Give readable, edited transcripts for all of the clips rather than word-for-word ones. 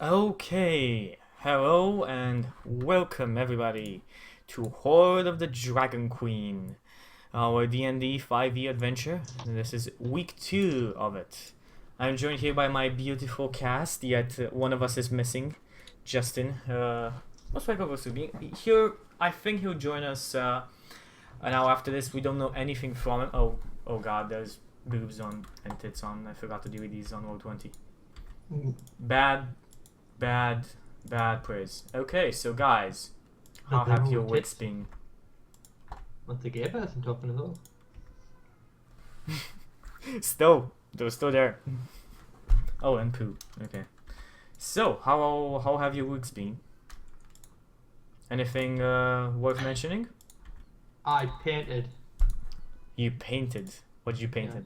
Okay, hello and welcome everybody to Hoard of the Dragon Queen, our D&D 5e adventure. This is week 2 of it. I'm joined here by my beautiful cast, yet one of us is missing, Justin. Most likely to be here. I think he'll join us an hour after this. We don't know anything from him. Oh god, there's boobs on and tits on. I forgot to do these on Roll20. Bad Bad, bad praise. Okay, so guys, how Nothing have wrong your with weeks tits. been? What's a gay person talking as well? They're still there. Oh, and poo. Okay. So, how have your weeks been? Anything worth mentioning? I painted You painted. What did you painted?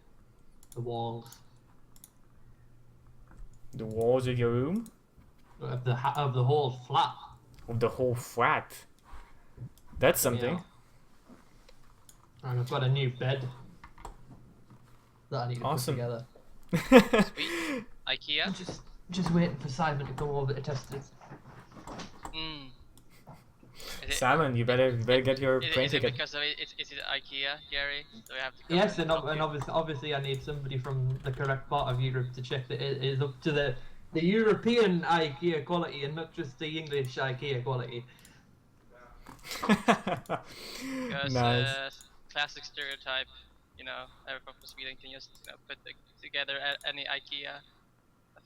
the walls The walls of your room? of the whole flat. Of the whole flat? That's something. Yeah. And I've got a new bed that I need to Awesome. put together. Sweet. Eyecye? I'm just waiting for Simon to come over to test it. Mm. Is it, Simon, you better get your is, plane is it ticket. because of it? Is it Eyecye, Gary? Do we have to come Yes, and, help and you? obviously I need somebody from the correct part of Europe to check that it is up to the European IKEA quality and not just the English IKEA quality. Because Nice. classic stereotype, everyone from Sweden can just put together any IKEA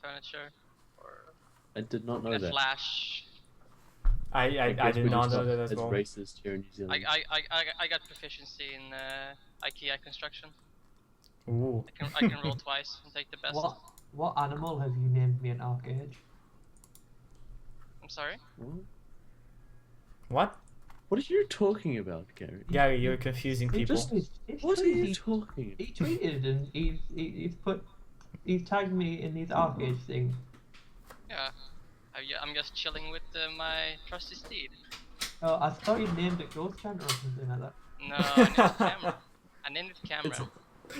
furniture or I did not know a that. flash. I guess did we're not just know not that as as well. racist here in New I Zealand. I got proficiency in IKEA construction. Ooh. I can roll twice and take the best. What animal have you named me an archage? I'm sorry. What? What are you talking about, Gary? Gary, you're confusing people. What are you talking about? He tweeted and he's tagged me in his arcade thing. Yeah. I'm just chilling with my trusty steed. Oh, I thought you named it Ghost Chanter or something like that. No, I named it Camera.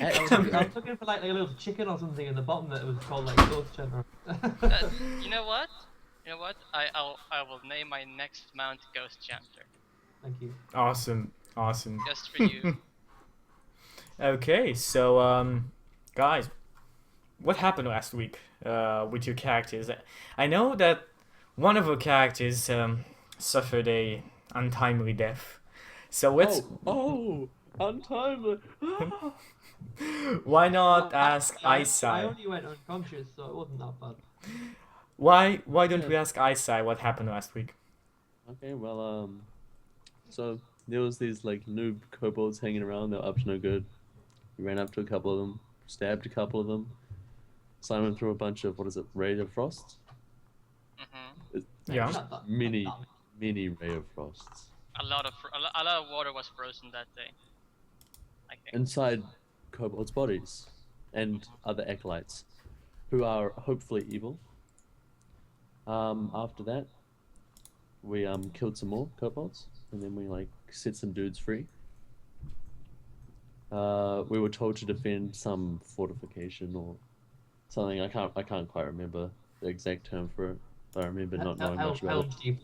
I named it Camera. I was looking for like a little chicken or something in the bottom that was called like Ghost Chanter. You know what? I will name my next mount Ghost Chanter. Thank you. Awesome. Just for you. Okay, so guys, what happened last week with your characters? I know that one of your characters suffered a untimely death. So let's Untimely. why not ask I Eyecye? only went unconscious, so it wasn't that bad. Why don't Yeah. we ask Eyecye what happened last week? Okay, well, so there was these like noob kobolds hanging around. They were up to no good. We ran up to a couple of them, stabbed a couple of them. Simon threw a bunch of Ray of Frosts? Hmm. Yeah. Not that- Mini not that- Ray of Frosts. A lot of water was frozen that day. I think. Inside kobolds' bodies and other acolytes who are hopefully evil. After that, we killed some more kobolds and then we like set some dudes free. We were told to defend some fortification or something. I can't quite remember the exact term for it, but I remember not knowing much about it. Helm's Deep.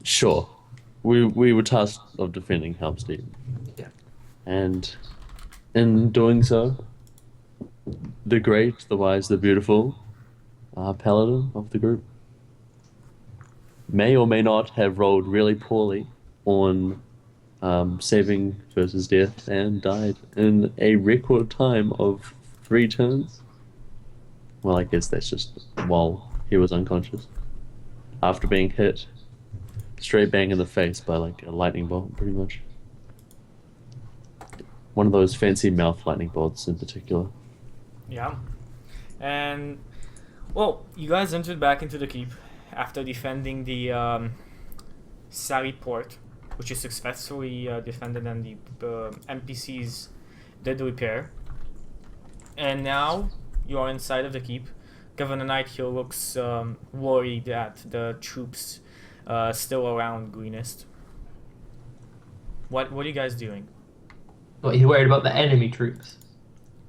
Sure, we were tasked of defending Helm's Deep. Yeah. And in doing so, the great, the wise, the beautiful paladin of the group may or may not have rolled really poorly on saving versus death and died in a record time of 3 turns. Well, I guess that's just while he was unconscious. After being hit straight bang in the face by like a lightning bolt, pretty much. One of those fancy mouth lightning bolts in particular. Yeah. And well, you guys entered back into the keep after defending the Sally port, which is successfully defended, and the NPCs did repair. And now you are inside of the keep. Governor Nighthill looks worried at the troops still around Greenest. What are you guys doing? But he's worried about the enemy troops.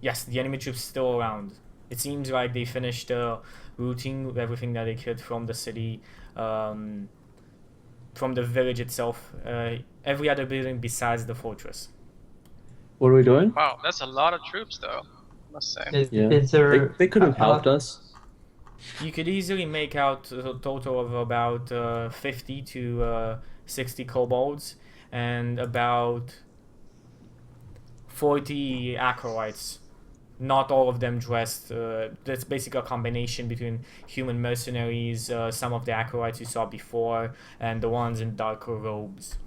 Yes, the enemy troops still around. It seems like they finished looting everything that they could from the city, from the village itself, every other building besides the fortress. What are we doing? Wow, that's a lot of troops, though. I must say. Yeah. Is there? They could have helped us. You could easily make out a total of about 50 to 60 kobolds and about 40 acolytes. Not all of them dressed. That's basically a combination between human mercenaries, some of the acolytes you saw before, and the ones in darker robes.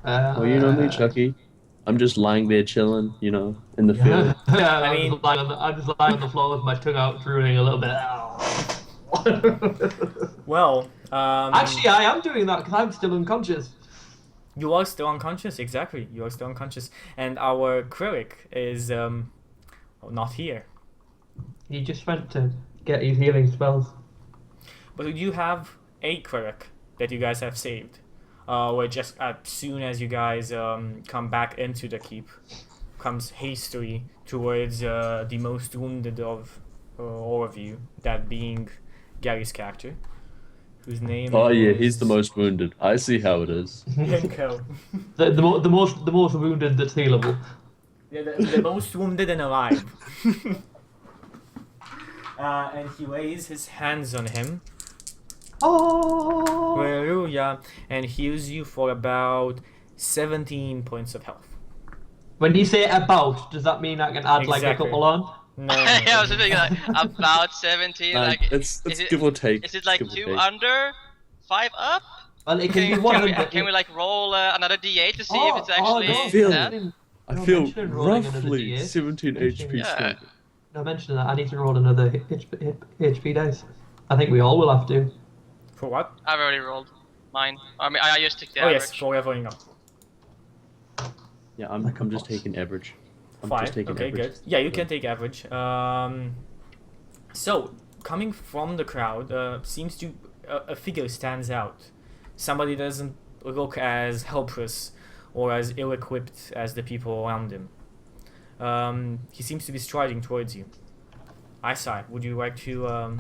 Well, you know me, Chucky. I'm just lying there chilling, you know, in the field. Yeah, I mean- I'm just lying on the floor with my tongue out, drooling a little bit. Well, Actually, I am doing that because I'm still unconscious. you are still unconscious, exactly. You are still unconscious. And our cleric is not here. He just went to get his healing spells. But you have a cleric that you guys have saved. Which just as soon as you guys come back into the keep, comes hastily towards the most wounded of all of you, that being Gary's character, whose name Oh is... yeah, he's the most wounded. I see how it is. Yenko. The most wounded that's healable. Yeah, the most wounded and alive. And he lays his hands on him. Oh. Hallelujah. And heals you for about 17 points of health. When you say about, does that mean I can add like a Exactly. couple on? No. Yeah, I was thinking like about 17. Like, it's is it, give or take. is it like give or 2 take. under, 5 up? Well, it Can, can be can, 100. can we like roll another d8 to see if it's actually no, Feel- that? I No, feel mention rolling another roughly D8. 17 HP Yeah. stronger. No, mention that. I need to roll another HP dice. I think we all will have to. For what? I've already rolled mine. I mean, I just took the Oh average. yes, for leveling up. Yeah, I'm just taking average. I'm 5. just taking Okay, average. good. Yeah, you can take average. So, coming from the crowd, seems to... a figure stands out. Somebody doesn't look as helpless or as ill-equipped as the people around him. He seems to be striding towards you. Eyecye, would you like to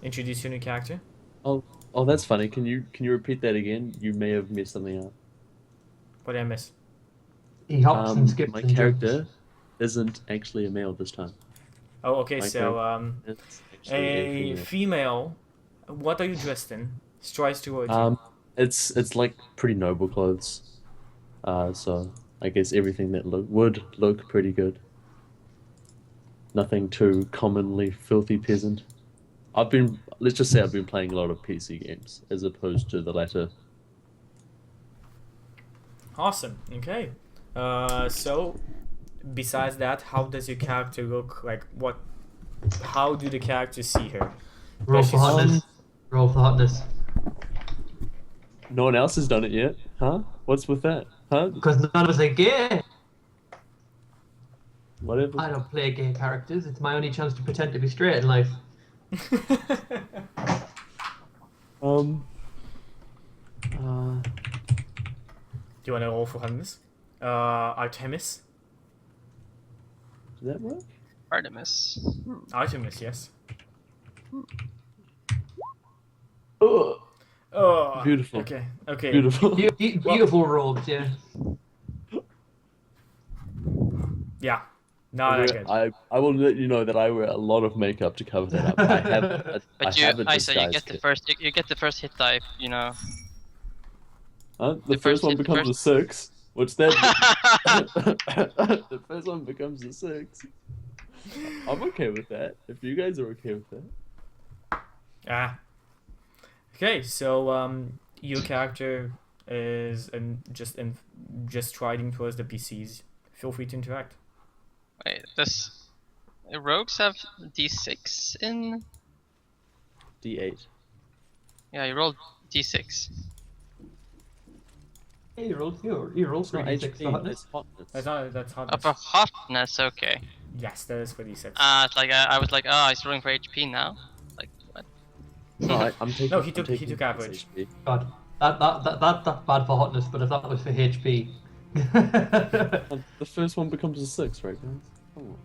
introduce your new character? Oh, that's funny. Can you repeat that again? You may have messed something up. What did I miss? He hops and skips My and jumps. character isn't actually a male this time. Oh, okay, My so It's actually a female. female. What are you dressed in? Strides towards you. It's like pretty noble clothes. So I guess everything that would look pretty good. Nothing too commonly filthy peasant. Let's just say I've been playing a lot of PC games as opposed to the latter. Awesome. Okay. So, besides that, how does your character look? Like, what? How do the characters see her? Roll Does for she- hotness. Roll for hotness. No one else has done it yet, huh? What's with that, huh? Because none of us are gay. Whatever. I don't play gay characters. It's my only chance to pretend to be straight in life. Do you want to roll for hotness? Artemis. Does that work? Artemis. Artemis, yes. Oh, Oh, Beautiful. Okay. Okay. beautiful. Beautiful robes, yeah. Yeah. No, that's good. I will let you know that I wear a lot of makeup to cover that up. I have But I say you get the first. You get the first hit die. You know. Huh? the The first first one hit- the becomes a 6. What's that? The first one becomes a 6. I'm okay with that. If you guys are okay with that. Ah. Okay, so your character is just striding towards the PCs. Feel free to interact. Wait, does rogues have d6 in? D8. Yeah, you rolled d6. Hey, you rolled 3d6 for HP, hotness. it's hotness. That's Oh, hotness. for hotness, okay. Yes, that is for D6. It's like I was like, oh, he's rolling for HP now. Like what? No, I'm taking. No, he I'm took taking average. HP. God, that's bad for hotness, but if that was for HP. The first one becomes a 6, right, guys? Come on.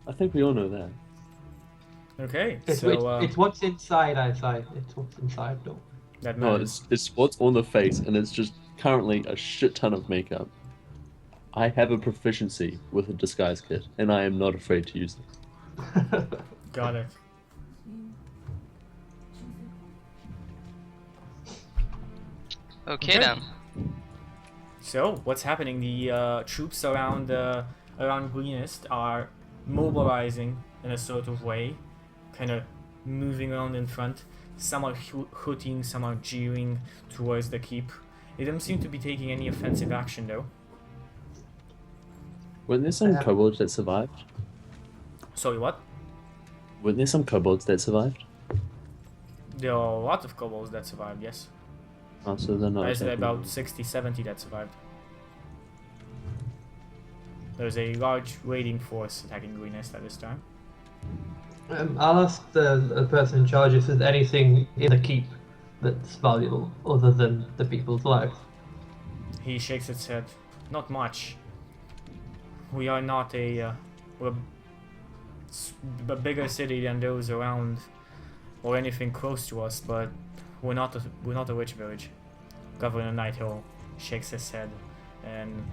I think we all know that. Okay, It's, so it's what's inside, Eyecye. It's what's inside, though. that No, matters. it's what's on the face, and it's just currently a shit ton of makeup. I have a proficiency with a disguise kit, and I am not afraid to use it. Got it. Okay, Okay. then. So, what's happening? The troops around Greenest are mobilizing in a sort of way, kind of moving around in front. Some are hooting, some are jeering towards the keep. They don't seem to be taking any offensive action, though. Weren't there some kobolds that survived? Sorry, what? Weren't there some kobolds that survived? There are lots of kobolds that survived, yes. Oh, so they're not I said attacking. about 60, 70 that survived. There's a large raiding force attacking Greenest at this time. I'll ask the person in charge if there's anything in the keep that's valuable other than the people's lives. He shakes his head. Not much. We are not we're a bigger city than those around, or anything close to us, but we're not a rich village. Governor Nighthill shakes his head, and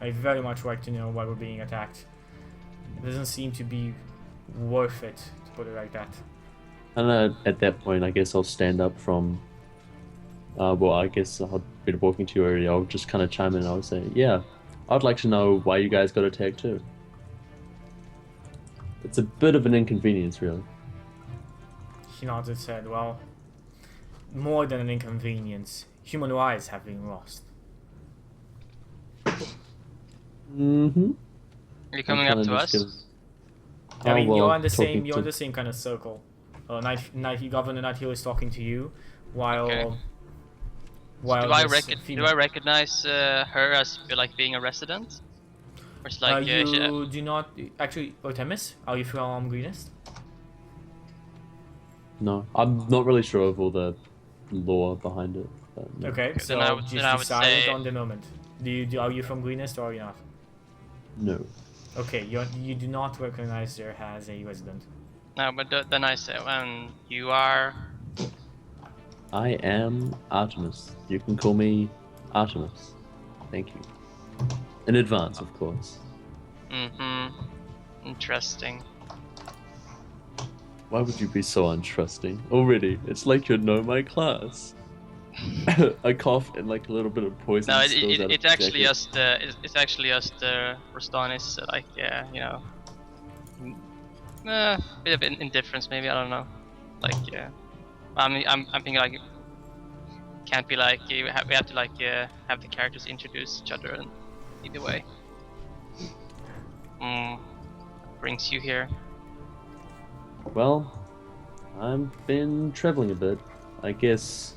I very much like to know why we're being attacked. It doesn't seem to be worth it, to put it like that. And at that point, I guess I'll stand up from. Well, I guess I'll be walking to you already. I'll just kind of chime in and I'll say, yeah, I'd like to know why you guys got attacked too. It's a bit of an inconvenience, really. He nods his head. Well, more than an inconvenience. Human lives have been lost. Mm-hmm. Are you coming up to us? I mean, well, you're in the talking same. You're in to- the same kind of circle. Governor Nighthill is talking to you, while Okay. while Do I, this do female- I recognize her as like being a resident? Or it's like you do not actually. Artemis, are you from Greenest? No, I'm not really sure of all the lore behind it. But no. Okay, so then I would just decide say- on the moment. Are you from Greenest or are you not? No. Okay, you do not recognize her as a resident. No, but then I say, you are. I am Artemis. You can call me Artemis. Thank you. In advance, of course. Interesting. Why would you be so untrusting? Already, it's like you know my class. I cough and like a little bit of poison. No, spills out of it's the actually jacket. just it's actually just Rostanis, like you know, bit of indifference maybe, I don't know, like I'm thinking like can't be like we have to like have the characters introduce each other, and either way brings you here. Well, I've been traveling a bit. I guess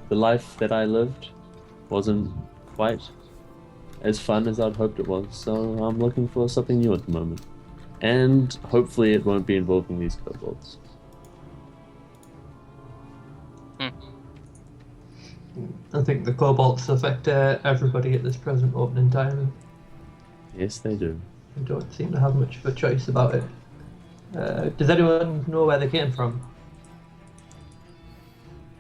the life that I lived wasn't quite as fun as I'd hoped it was, so I'm looking for something new at the moment. And hopefully it won't be involving these kobolds. I think the kobolds affect everybody at this present moment in time. Yes, they do. I don't seem to have much of a choice about it. Does anyone know where they came from?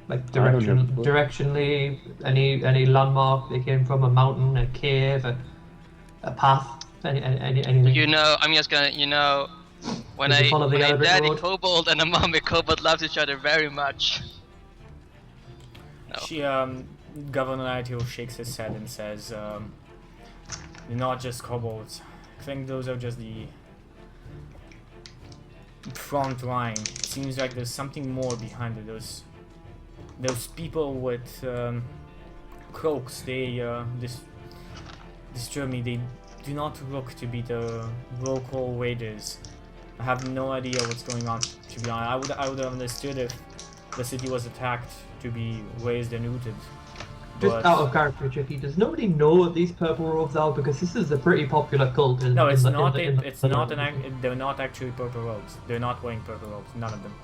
Like I don't have a clue. directionally, any landmark they came from? A mountain, a cave, a path, anything? You know, I'm just gonna, you know, when Did you follow the when a Arabic daddy road? kobold and a mommy kobold loves each other very much. No. She Governor Nighthill shakes his head and says, "They're not just kobolds. I think those are just the front line. It seems like there's something more behind it. Those people with cloaks, they disturb me. They do not look to be the local raiders. I have no idea what's going on, to be honest. I would have understood if the city was attacked to be raised and looted. Just But out of character, Chicky, does nobody know what these purple robes are? Because this is a pretty popular cult. no, it's not. They're not actually purple robes. They're not wearing purple robes. None of them.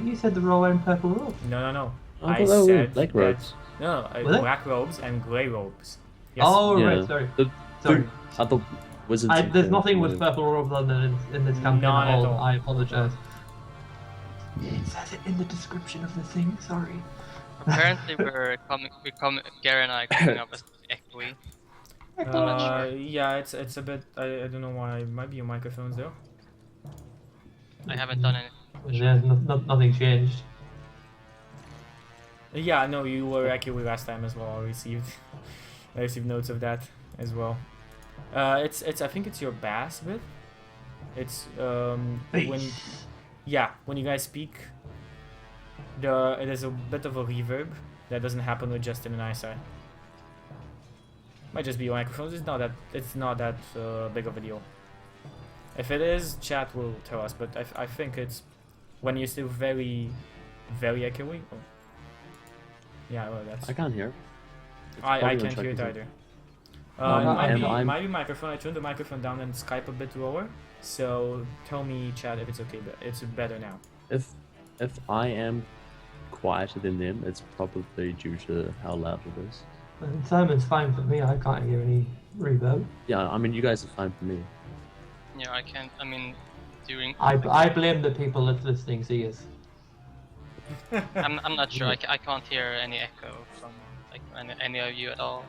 You said they were all wearing purple robes. No. I I thought they were said black that- robes. No, Were they? black robes and grey robes. Yes. Oh, Yeah. right, sorry. The Sorry. other wizards. There's nothing with purple robes on in this campaign None at at all. all. I apologize. It says it in the description of the thing. Sorry. Apparently, Gary and I are coming up as echoey. I'm not sure. Yeah, it's a bit. I don't know why. It might be your microphones though. I haven't done anything. There's nothing changed. Yeah, no, you were accurate last time as well. I received notes of that as well. It's I think it's your bass bit. It's when when you guys speak, there's a bit of a reverb that doesn't happen with just in an Eyecye. Might just be your microphones. It's not that big of a deal. If it is, chat will tell us. But I think it's when you're still very echoey. Oh. Yeah, well, that's. I can't hear. I can't hear it either. It might be microphone. I turned the microphone down and Skype a bit lower. So tell me, chat, if it's okay. But it's better now. If I am quieter than them, it's probably due to how loud it is. And Simon's fine for me. I can't hear any reverb. Yeah, I mean, you guys are fine for me. Yeah, I can't. I mean, during. I blame the people that's listening to ears. I'm not sure. I can't hear any echo from like any of you at all.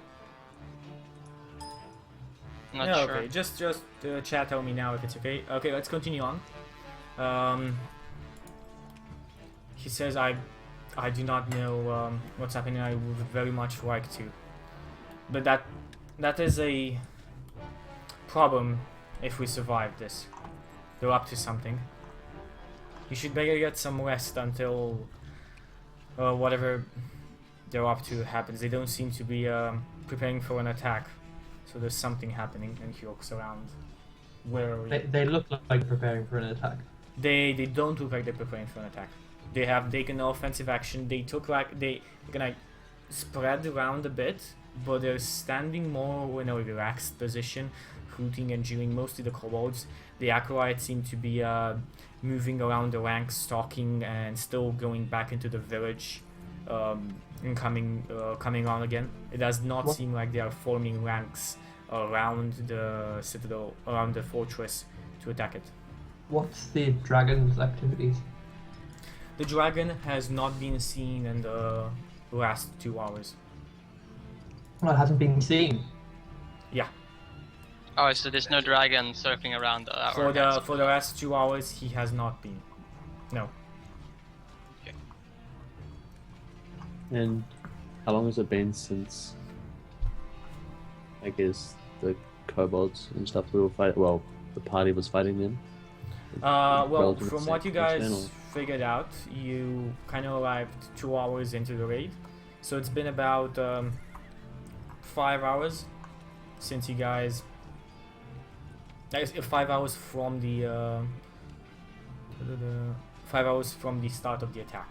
I'm not Yeah, sure. okay. Just chat tell me now if it's okay. Okay, let's continue on. He says I do not know what's happening. I would very much like to, but that is a problem if we survive this. They're up to something. You should better get some rest until whatever they're up to happens. They don't seem to be preparing for an attack, so there's something happening. And he looks around. Where are we? They look like preparing for an attack. They don't look like they're preparing for an attack. They have taken no offensive action. They took like they're gonna spread around a bit, but they're standing more in a relaxed position, hooting and jeering. Mostly the kobolds. The acolytes seem to be moving around the ranks, stalking, and still going back into the village, and coming on again. It does not seem like they are forming ranks around the citadel, around the fortress, to attack it. What's the dragon's activities? The dragon has not been seen in the last 2 hours. Well, it hasn't been seen. Yeah. Oh, so there's no dragon circling around our For the last 2 hours, he has not been. No. Okay. And how long has it been since, I guess, the kobolds and stuff we were fighting? Well, the party was fighting them. Well, Relative from what you guys channel. figured out, you kind of arrived 2 hours into the raid, so it's been about 5 hours since you guys. 5 hours from the 5 hours from the start of the attack.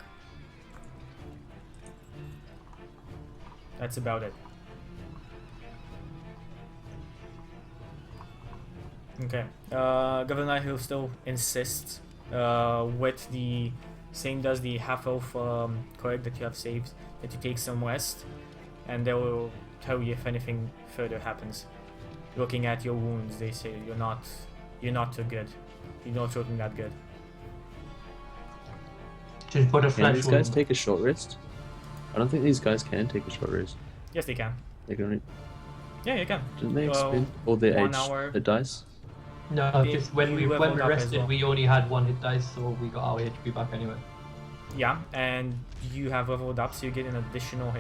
That's about it. Okay. Governor Hill still insists with the same does the half-elf cleric that you have saved that you take some rest, and they will tell you if anything further happens. Looking at your wounds, they say you're not too good. You're not looking that good. Just put a Can flesh these guys wound. take a short rest? I don't think these guys can take a short rest. Yes, they can. They can only, Yeah, you can. didn't they expend all their 1 hour. hit dice? No, They- just when we you leveled up as rested, well. we only had 1 hit dice, so we got our HP back anyway. Yeah, and you have leveled up, so you get an additional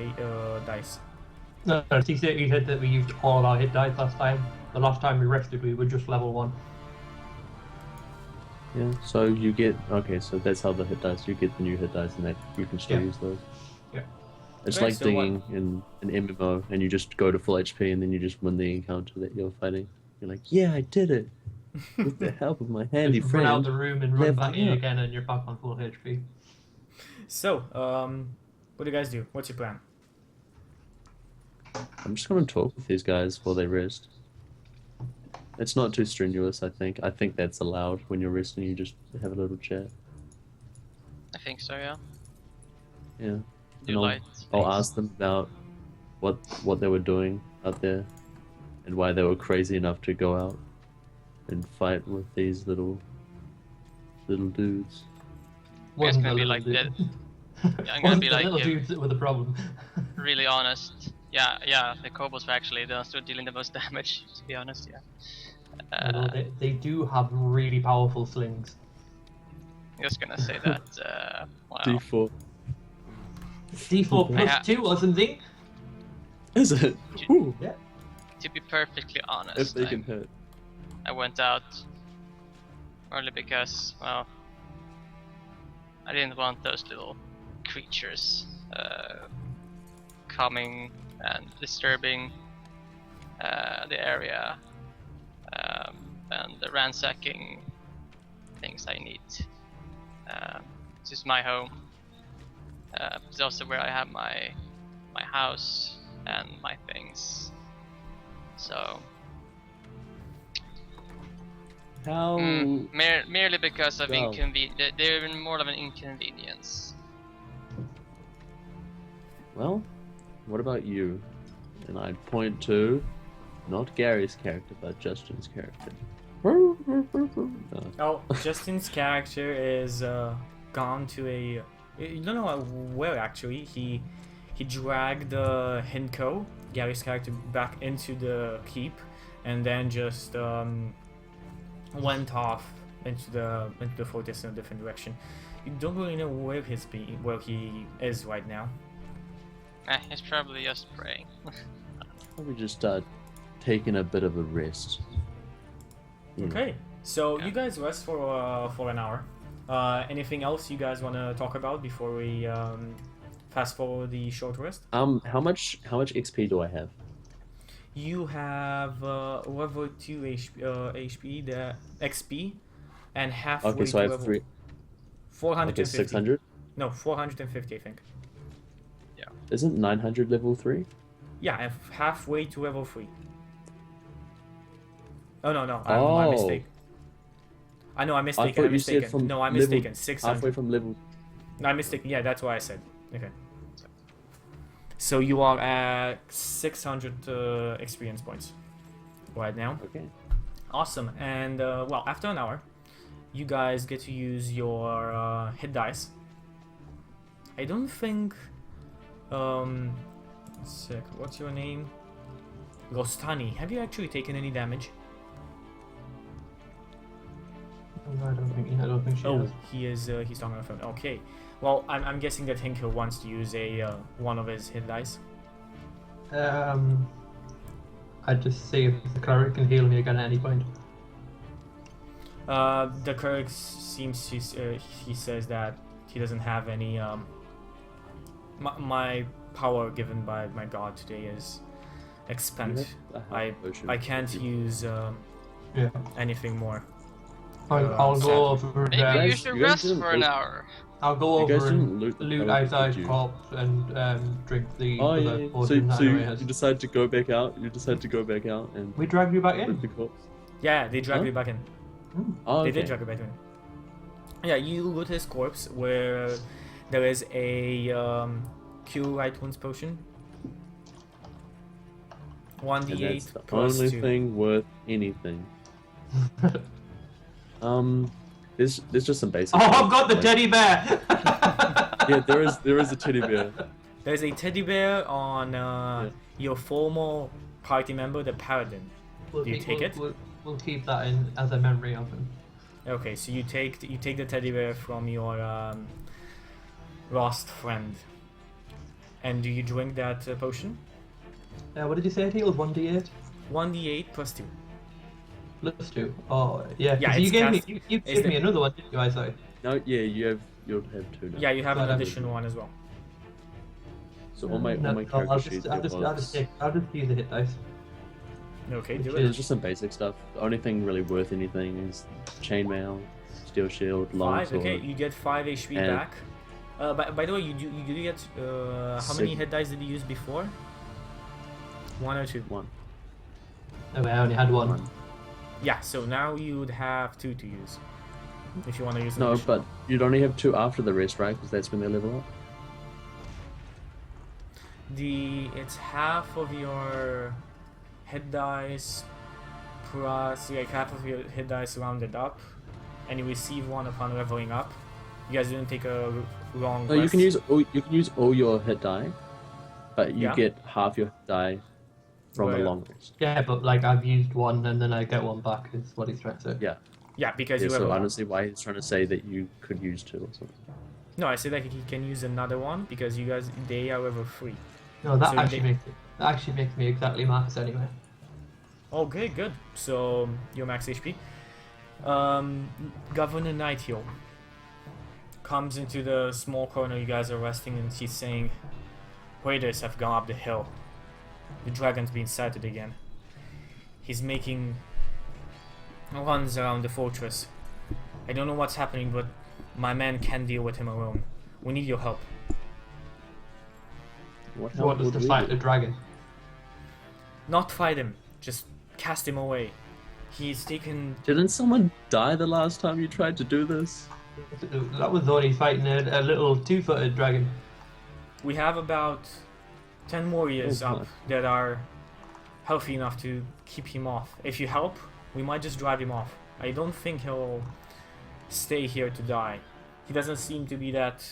dice. No, he said that we used all our hit dice last time. The last time we rested, we were just level 1. Yeah, so you get, okay, so that's how the hit dice, you get the new hit dice and that you can still Yeah. use those. Yeah. It's Okay, like so dinging in an MMO and you just go to full HP and then you just win the encounter that you're fighting. You're like, yeah, I did it! With the help of my handy Just run out friend. the room and run level back in up. again, and you're back on full HP. So, what do you guys do? What's your plan? I'm just gonna talk with these guys while they rest. It's not too strenuous, I think. I think that's allowed when you're resting, you just have a little chat. I think so, yeah. Yeah. Do And light I'll things. ask them about what they were doing out there and why they were crazy enough to go out and fight with these little dudes. wasn't gonna the be little like dude. Yeah, I'm gonna Wasn't be the like little dudes that were the problem. really honest. Yeah, the kobolds were actually the ones who were dealing the most damage. To be honest, yeah. Although they do have really powerful slings. I'm just gonna say that. Wow. D4. D4 I plus 2 or something. Is it? Ooh, Yeah. To be perfectly honest, if they can hit. I went out only because, well, I didn't want those little creatures coming and disturbing the area and ransacking things I need. This is my home. It's also where I have my house and my things. So How? merely because of Well. they're more of an inconvenience. Well, what about you? And I'd point to not Gary's character, but Justin's character. No. Oh, Justin's character is gone to a. You don't know where actually. He dragged Hinko, Gary's character, back into the keep, and then just went off into the fortress in a different direction. You don't really know where he is right now. He's probably just praying. Probably just start taking a bit of a rest. You know. Okay, so Yeah. you guys rest for an hour. Anything else you guys want to talk about before we fast forward the short rest? How much XP do I have? You have level 2 HP, the XP, and halfway Okay, so I to have level 3. 450. Okay, 600. No, 450, I think. Isn't 900 level 3? Yeah, I have halfway to level 3. Oh no, my Oh. mistake. I know, I'm I mistaken. thought I'm you said mistaken. from No, I'm level- mistaken. 600. Halfway from level. No, I'm mistaken. Yeah, that's what I said. Okay. So you are at 600 experience points right now. Okay. Awesome. And well, after an hour, you guys get to use your hit dice. I don't think. Sick. What's your name? Rostani. Have you actually taken any damage? No, I don't think she Oh, has. he is. He's talking on the phone. Okay. Well, I'm guessing that Hinko wants to use a one of his hit dice. I'd just see if the cleric can heal me again at any point. The cleric seems he says that he doesn't have any. My power given by my god today is expent. I can't use Yeah. anything more. I'll sadly. go over. Maybe guys- you should you guys rest didn't for an loot- hour. I'll go You guys over didn't and loot the loot pelican, Eyeye's did you? corpse and drink the Oh other yeah. So, potion that so you, Eyecye has. you decide to go back out. You decide to go back out and We dragged you back with in. the corpse. Yeah, they drag Huh? you back in. Oh, They okay. did drag you back in. Yeah, you loot his corpse where there is a cure light wounds potion. And 1d8 that's the plus only 2. thing worth anything. There's just some basic. Oh, stuff, I've got the like- teddy bear. Yeah, there is a teddy bear. There's a teddy bear on your former party member, the Paladin. We'll Do you keep- take we'll- it? We'll keep that in as a memory of him. Okay, so you take the teddy bear from your lost friend. And do you drink that potion? What did you say it heals? 1d8 1d8 plus 2. plus 2. Oh, yeah. Yeah, 'cause it's you gave cast- me you is gave me the- another one, didn't you, Eyecye? No, yeah, you'll have 2 now. Yeah, you have an But, additional one as well. So all my No, character I'll sheets. I'll just use the hit dice. Okay, do Which it. It's just some basic stuff. The only thing really worth anything is chainmail, steel shield, 5, longsword. okay, you get 5 HP And- back. By the way, you do get how many Sig- hit dice did you use before? 1 or 2? 1. No, I only had one. 1. Yeah, so now you would have 2 to use. If you want to use an No, additional. but you'd only have 2 after the rest, right? Because that's when they level up. It's half of your hit dice plus like half of your hit dice rounded up, and you receive 1 upon leveling up. You guys didn't take a long No, you rest? can use all your hit die, but you Yeah. get half your hit die from a Well, long rest. Yeah, but like I've used one and then I get one back. Is what he's trying to say. Yeah. Yeah, because Yeah, you have so a... I don't see why he's trying to say that you could use two or something. No, I said that he can use another one because you guys, they are level 3. No, that So you actually did- makes me exactly max anyway. Oh, good. So, your max HP. Governor Nighthill comes into the small corner you guys are resting and she's saying, Raiders have gone up the hill. The dragon's been sighted again. He's making runs around the fortress. I don't know what's happening, but my men can't deal with him alone. We need your help. What You help want us would to we fight do? the dragon? Not fight him, just cast him away. He's taken... Didn't someone die the last time you tried to do this? That was only fighting a little two-footed dragon. We have about 10 warriors Oh, up my. that are healthy enough to keep him off. If you help, we might just drive him off. I don't think he'll stay here to die. He doesn't seem to be that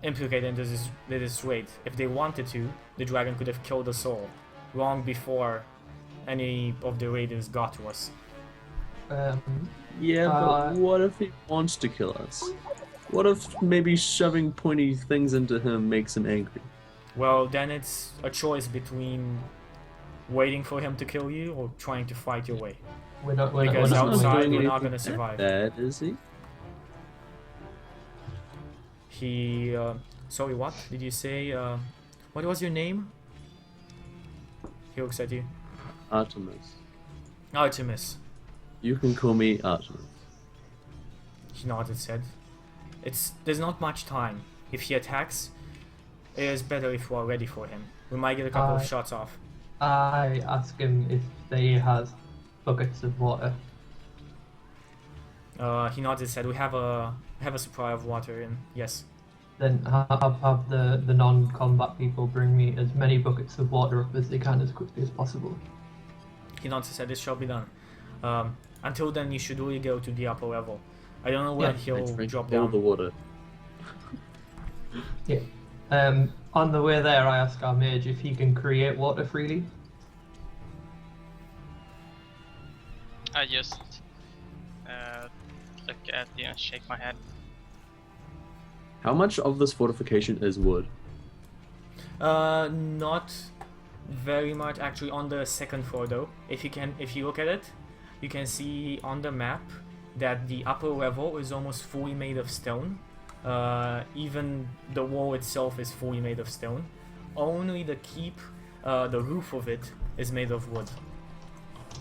implicated in this raid. If they wanted to, the dragon could have killed us all long before any of the raiders got to us. Yeah, Uh, but what if he wants to kill us? What if maybe shoving pointy things into him makes him angry? Well, then it's a choice between waiting for him to kill you or trying to fight your way. We're not Because He's not outside, doing we're not anything gonna survive. Bad, is he? He, sorry, what did you say? What was your name? He looks at you. Artemis. Artemis. You can call me Artemis. He nodded his head. There's not much time. If he attacks, it is better if we are ready for him. We might get a couple of shots off. I ask him if they has buckets of water. He nods his head. We have a supply of water in. Yes. Then have the non-combat people bring me as many buckets of water up as they can as quickly as possible. He nods his head. This shall be done. Until then, you should really go to the upper level. I don't know when Yeah. I he'll drink drop all down. the water. Yeah. On the way there, I ask our mage if he can create water freely. I just look at shake my head. How much of this fortification is wood? Not very much actually on the second floor though. If you look at it, you can see on the map that the upper level is almost fully made of stone. Even the wall itself is fully made of stone. Only the keep, the roof of it, is made of wood.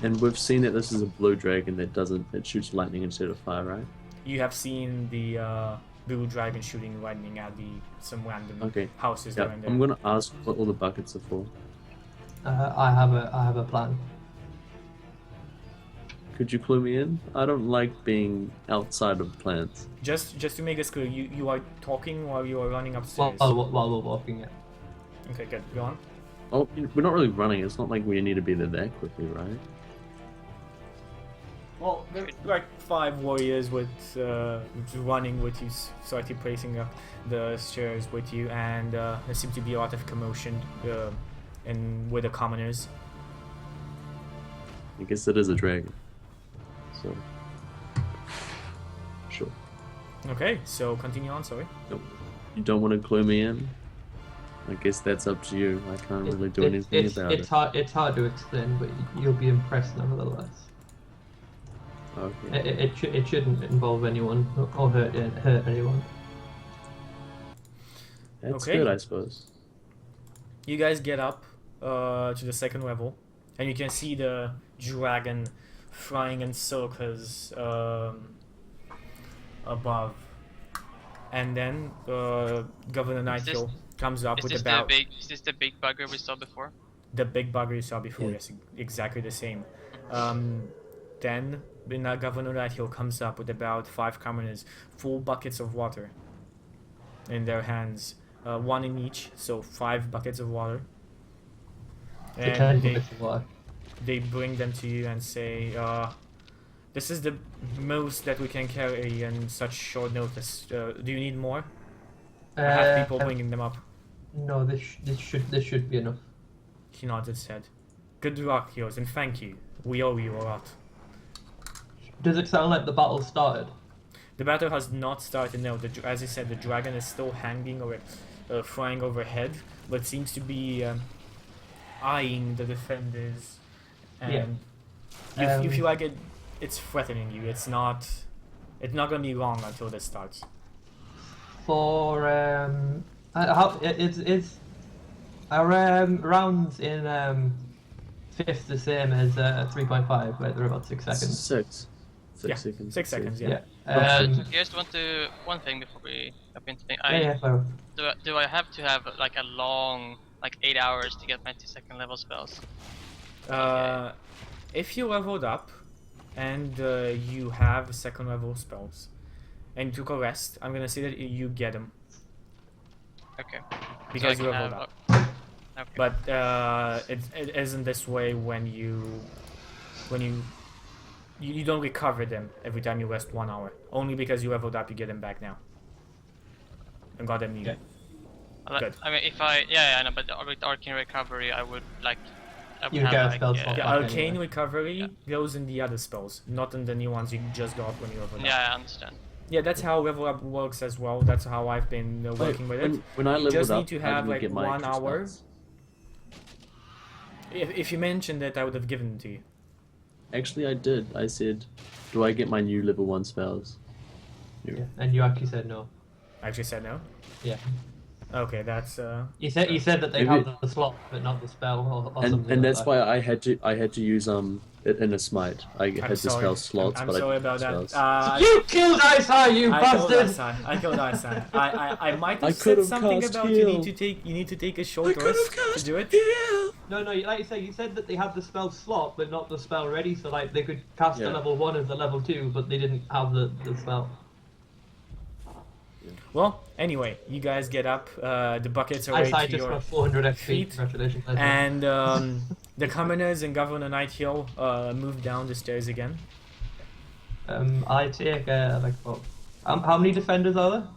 And we've seen that this is a blue dragon that shoots lightning instead of fire, right? You have seen the blue dragon shooting lightning at some random Okay. houses Yeah, there and there. I'm gonna ask what all the buckets are for. I have a plan. Could you clue me in? I don't like being outside of plans. Just to make this clear, you are talking while you are running upstairs. While we're walking it. Okay, good. Go on. Oh, we're not really running. It's not like we need to be there that quickly, right? Well, there are like 5 warriors with running with you, slightly placing up the stairs with you, and there seems to be a lot of commotion with the commoners. I guess it is a dragon. So, sure. Okay, so continue on. Sorry. You don't want to clue me in? I guess that's up to you. I can't really do anything about it. It's hard to explain, but you'll be impressed nevertheless. Okay. It shouldn't involve anyone or hurt anyone. That's Okay. good, I suppose. You guys get up to the second level, and you can see the dragon flying in circles above. And then Governor Nighthill comes up Is with this about is this the big bugger we saw before? the big bugger you saw before. Yeah. Yes, exactly the same. Then Governor Nighthill comes up with about 5 commoners, full buckets of water in their hands, 1 in each, so 5 buckets of water. And Buckets of water. they bring them to you and say, This is the most that we can carry in such short notice. Do you need more? I have people bringing them up. No, this should be enough. He nods his head. Good luck, yours, and thank you. We owe you a lot. Does it sound like the battle started? The battle has not started now. As I said, the dragon is still hanging or flying overhead, but seems to be eyeing the defenders. And you feel like it's threatening you. It's not gonna be long until this starts. For how it's our rounds in fifth the same as 3.5, like they're about 6 seconds. 6 seconds. 6 seconds. Yeah. Here's one thing before we jump into things. So Do I have to have like a long, like 8 hours to get my 2-second level spells? If you leveled up and you have second level spells and took a rest, I'm gonna say that you get them. Okay. Because so you leveled up. Okay. But it isn't this way when you don't recover them every time you rest 1 hour. Only because you leveled up, you get them back now. And got them new. Okay. Good. I mean, if I I know, but with arcane recovery, I would like. I would You have, get like, spells The Okay, arcane anyway. recovery goes in the other spells, not in the new ones you just got when you leveled up. Yeah, I understand. Yeah, that's how level up works as well. That's how I've been working with it. When I You leveled just up, need to I have didn't like get my 1 extra hour. spells. If you mentioned it, I would have given it to you. Actually, I did. I said, "Do I get my new level 1 spells?" yeah, and you actually said no. I actually said no. Yeah. Okay, that's You said that they Maybe- have the slot, but not the spell, or something. And like that's that. why I had to use it in a smite. I had to sorry. spell slots, I'm but sorry I about that. spells. You killed Eyecye, you bastard! I killed Eyecye. I might I have could said have something cast about heal. you need to take a short rest to do it. No, like you say, you said that they had the spell slot, but not the spell ready. So like they could cast Yeah. a level 1 as a level 2, but they didn't have the spell. Well, anyway, you guys get up. The buckets are ready Eyecye to just your got 400 XP. feet. Congratulations. Eyecye. and the commoners and Governor Nighthill move down the stairs again. I take like what? How many defenders are there?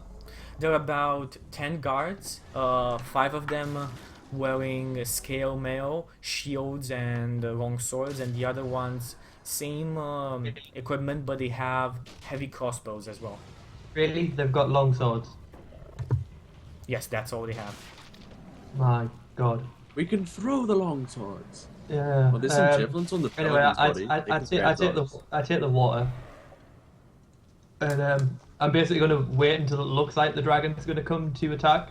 There are about 10 guards, 5 of them wearing scale mail, shields and long swords, and the other ones same equipment, but they have heavy crossbows as well. Really? They've got long swords. Yes, that's all they have. My God. We can throw the long swords. Yeah. Well, there's some javelins on the Anyway, paladin's body. I take the water, and I'm basically going to wait until it looks like the dragon's going to come to attack.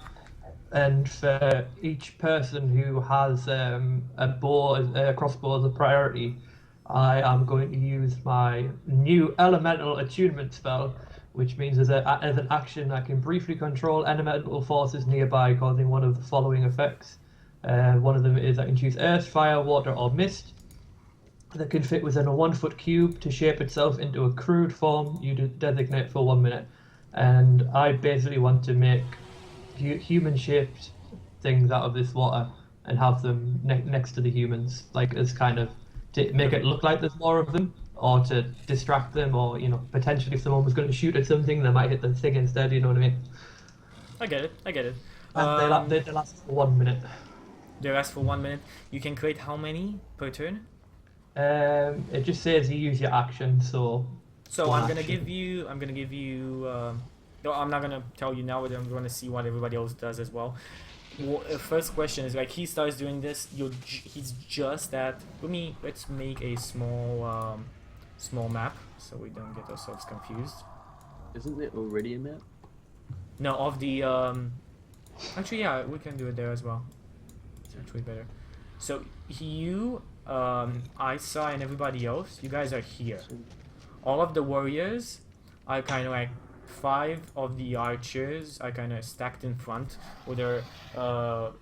And for each person who has a crossbow as a priority, I am going to use my new elemental attunement spell, which means as an action I can briefly control elemental forces nearby, causing one of the following effects. One of them is I can choose earth, fire, water, or mist that can fit within a 1-foot cube to shape itself into a crude form you designate for 1 minute. And I basically want to make human-shaped things out of this water and have them next to the humans, like as kind of to make it look like there's more of them, or to distract them, or potentially if someone was going to shoot at something, they might hit the thing instead. You know what I mean? I get it. And they last for 1 minute. They last for 1 minute. You can create how many per turn? It just says you use your action, so. So one I'm gonna action. give you. No, I'm not gonna tell you now, but I'm gonna see what everybody else does as well. First question is like he starts doing this. He's just at. Let's make a small map so we don't get ourselves confused. Isn't there already a map? No, of the Actually, yeah, we can do it there as well. It's actually better. So you, Eyecye, and everybody else, you guys are here. All of the warriors are kind of like 5 of the archers are kind of stacked in front with their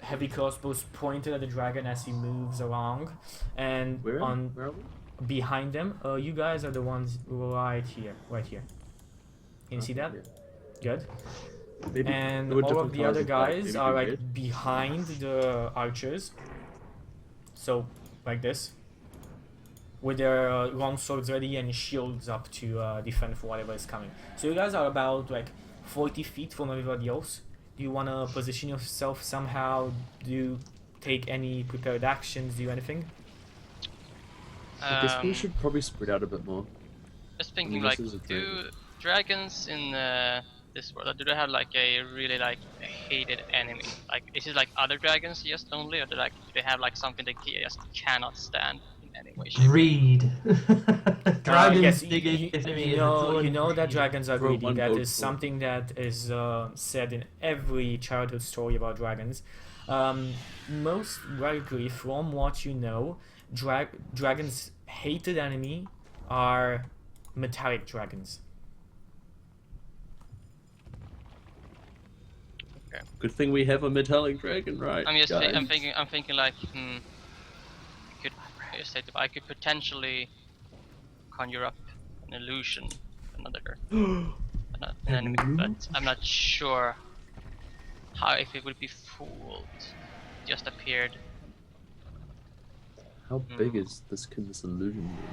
heavy crossbows pointed at the dragon as he moves along, and Where are we? behind them, you guys are the ones right here. Can you see that? Yeah. Good. Maybe And there were all different of the colours other of black, guys maybe are they're like red. behind the archers. So, like this. with their long swords ready and shields up to defend for whatever is coming. So you guys are about like 40 feet from everybody else. Do you want to position yourself somehow? Do you take any prepared actions? Do anything? I guess we should probably spread out a bit more. Just thinking, this like, is a do great- dragons in this world, do they have like a really like hated enemy? Like, is it like other dragons just only, or do they have like something they just cannot stand in any way, shape? Greed. Dragons Yes, digging is you know that dragons are Throw greedy. one That vote is for- something that is said in every childhood story about dragons. Most likely, from what you know, dragons' hated enemy are metallic dragons. Good thing we have a metallic dragon, right? I'm just guys? I'm thinking like, I could potentially conjure up an illusion, another an enemy, but I'm not sure how, if it would be fooled. Just appeared. How big is this? Can this illusion be?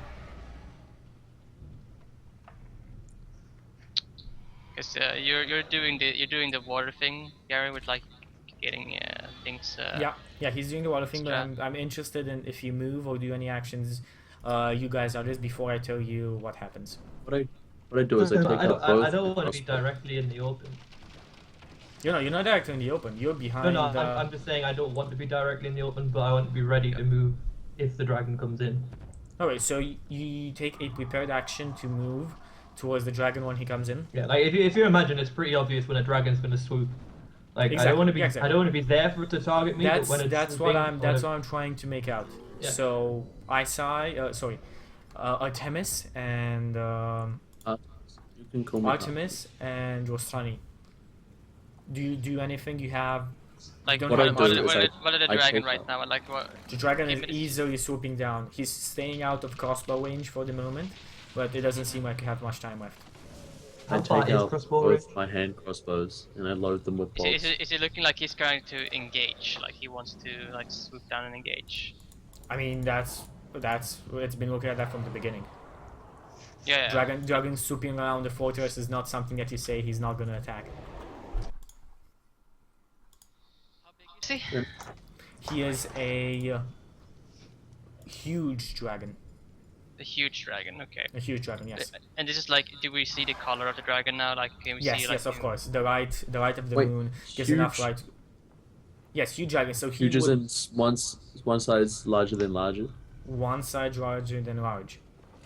Because you're doing the water thing, Gary, with like getting things. Yeah, he's doing the water thing, but Strap. I'm interested in if you move or do any actions. You guys are just before I tell you what happens. What I do is I take out both. I don't the want to be crossbow. directly in the open. You're not directly in the open. You're behind. No, I'm just saying I don't want to be directly in the open, but I want to be ready to move if the dragon comes in. Okay, so you take a prepared action to move towards the dragon when he comes in. Yeah, like if you imagine, it's pretty obvious when a dragon's gonna swoop. Like I Exactly, don't want to be, yeah, exactly. I don't want to be there for it to target me. That's but when it's that's what swooping, I'm trying to make out. Yeah. So Artemis and You can call me. Artemis and Rostrani. Do you do anything? You have Like don't what, have what, much- what, is what are the I dragon take right out. now? Like what? the dragon is Give it a- easily swooping down. He's staying out of crossbow range for the moment, but it doesn't seem like you have much time left. I How far take is out crossbow range? both my hand crossbows and I load them with bolts. Is it looking like he's going to engage? Like he wants to like swoop down and engage? I mean that's it's been looking at that from the beginning. Yeah. Dragon swooping around the fortress is not something that you say he's not gonna attack. How big is he? He is a huge dragon. A huge dragon. Okay. A huge dragon, yes. And this is like, do we see the color of the dragon now? Like, can we Yes, see like? yes, of course. The light of the Wait, moon gives huge- enough light. Yes, huge dragon. So he Huge as would in one side's larger than larger. one side larger than large.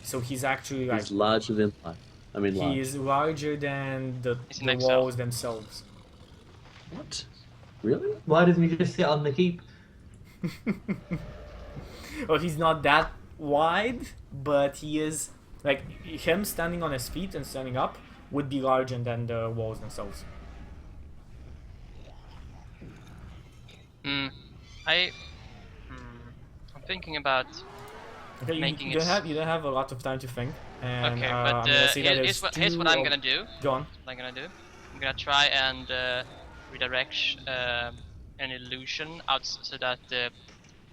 So he's actually like He's larger than life. I mean, he large. is larger than the He's an XL. walls themselves. What? Really? Why doesn't he just sit on the keep? Well, he's not that wide, but he is like him standing on his feet and standing up would be larger than the walls themselves. I'm thinking about. Okay, Making you it don't have a lot of time to think. And, Okay, I'm but gonna say that here's there's what two I'm of- gonna do. Go on. What I'm gonna do. I'm gonna try and redirect an illusion out so that